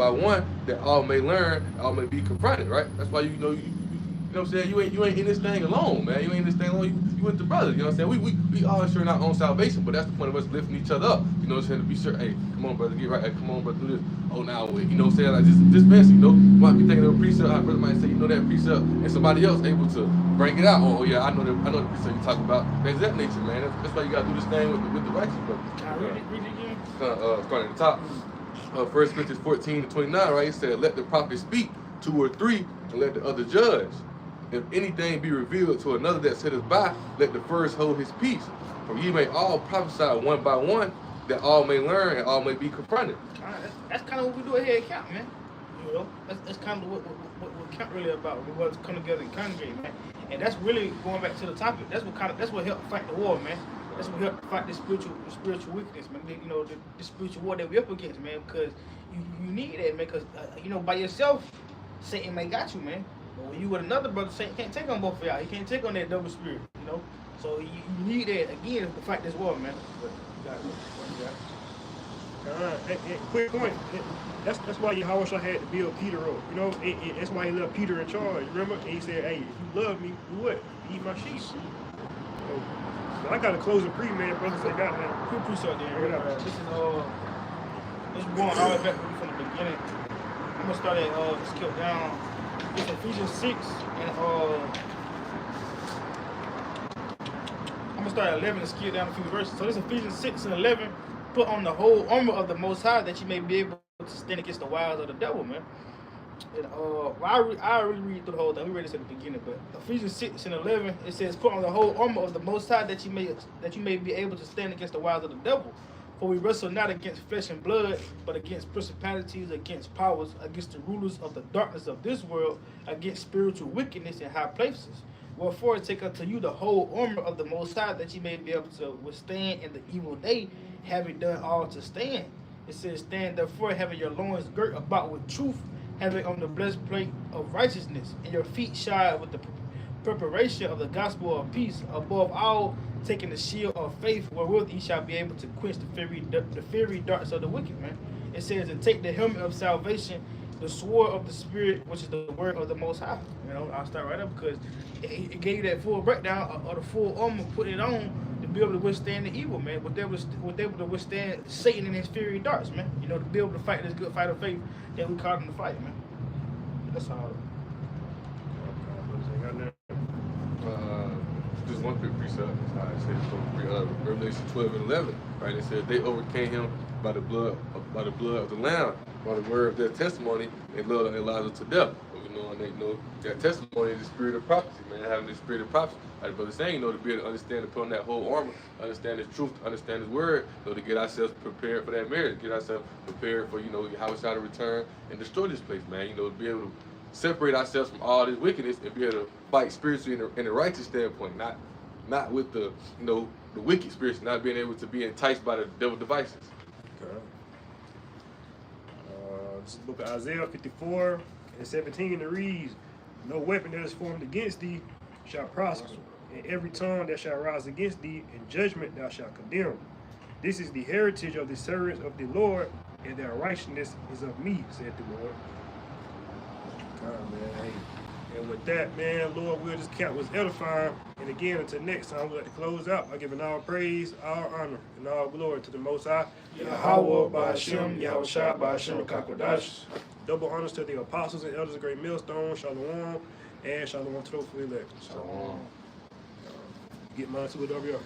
one, that all may learn, all may be confronted," right? That's why you know what I'm saying, you ain't in this thing alone, man. You ain't in this thing alone. You with the brothers. You know what I'm saying? We all ensuring our own salvation, but that's the point of us lifting each other up. You know what I'm saying? To be sure, hey, come on, brother, get right. Hey, come on, brother, do this. Oh, now, you know what I'm saying? Like just fancy, you know. You might be thinking of a precept. Our brother might say, you know that precept, and somebody else able to bring it out. Oh yeah, I know the precept you talk about. Things of that nature, man. That's why you gotta do this thing with the righteous brothers. Can I read it again? Starting at the top. 1 Corinthians 14:29, right? It said, "Let the prophet speak 2 or 3, and let the other judge. If anything be revealed to another that sitteth by, let the first hold his peace. For ye may all prophesy one by one, that all may learn and all may be confronted." That's kind of what we do here at camp, man. You know, that's kind of what camp really about. We want to come together and congregate, man. And that's really going back to the topic. That's what helped fight the war, man. That's what helped fight this spiritual weakness, man. You know, the spiritual war that we up against, man. Because you need that, man. Because you know, by yourself, Satan may got you, man. But when you with another brother, Satan can't take on both of y'all. He can't take on that double spirit, you know. So you need that again to fight this war, man. But you got it. And quick point. That's why Yahushua had to build Peter up. You know, that's why he left Peter in charge. Remember? And he said, "Hey, if you love me, do what? Eat my sheep." So I got a closing pre, man. Brothers, they got that. Quick precept there. This is going all the way back from the beginning. I'm gonna start at skip down. It's Ephesians 6 and I'm gonna start at 11 and skip down a few verses. So this is Ephesians 6 and 11. Put on the whole armor of the Most High, that you may be able to stand against the wiles of the devil, man. And I already read through the whole thing. We read this at the beginning, but Ephesians 6 and 11, it says, "Put on the whole armor of the Most High, that you may be able to stand against the wiles of the devil. For we wrestle not against flesh and blood, but against principalities, against powers, against the rulers of the darkness of this world, against spiritual wickedness in high places. Wherefore take unto you the whole armor of the Most High, that you may be able to withstand in the evil day, having done all to stand." It says, "Stand therefore, having your loins girt about with truth, having on the breastplate of righteousness, and your feet shod with the preparation of the gospel of peace. Above all, taking the shield of faith, wherewith ye shall be able to quench the fiery darts of the wicked," man. It says, "And take the helmet of salvation, the sword of the Spirit, which is the word of the Most High." You know, I'll start right up because it gave you that full breakdown of the full armor, put it on to be able to withstand the evil, man. But they were able to withstand Satan and his fiery darts, man. You know, to be able to fight this good fight of faith that we called him to fight, man. That's all. Just one quick precept. It says from Revelation 12 and 11, right? It says they overcame him by the blood of the Lamb, by the word of their testimony, and love their lives to death. You know, and they know that testimony is the spirit of prophecy, man. Having the spirit of prophecy, like the brother saying, you know, to be able to understand and put on that whole armor, understand His truth, understand His word, you know, to get ourselves prepared for that marriage, get ourselves prepared for, you know, how we try to return and destroy this place, man. You know, to be able to separate ourselves from all this wickedness and be able to fight spiritually in a righteous standpoint, not with the, you know, the wicked spirits, not being able to be enticed by the devil's devices. Okay. This is the book of Isaiah 54 and 17. It reads, "No weapon that is formed against thee shall prosper, and every tongue that shall rise against thee in judgment thou shalt condemn. This is the heritage of the servants of the Lord, and their righteousness is of me, said the Lord. God, man, hey. And with that, man, Lord, this camp was edifying. And again, until next time, we'd like to close out by giving all praise, all honor, and all glory to the Most High, Yahweh, Ba'ashem, Yahushua, Ba'ashem, Kakodash. Double honors to the apostles and elders of Great Millstone, Shalom, and Shalom to those for elect. Shalom. Get mine to a W.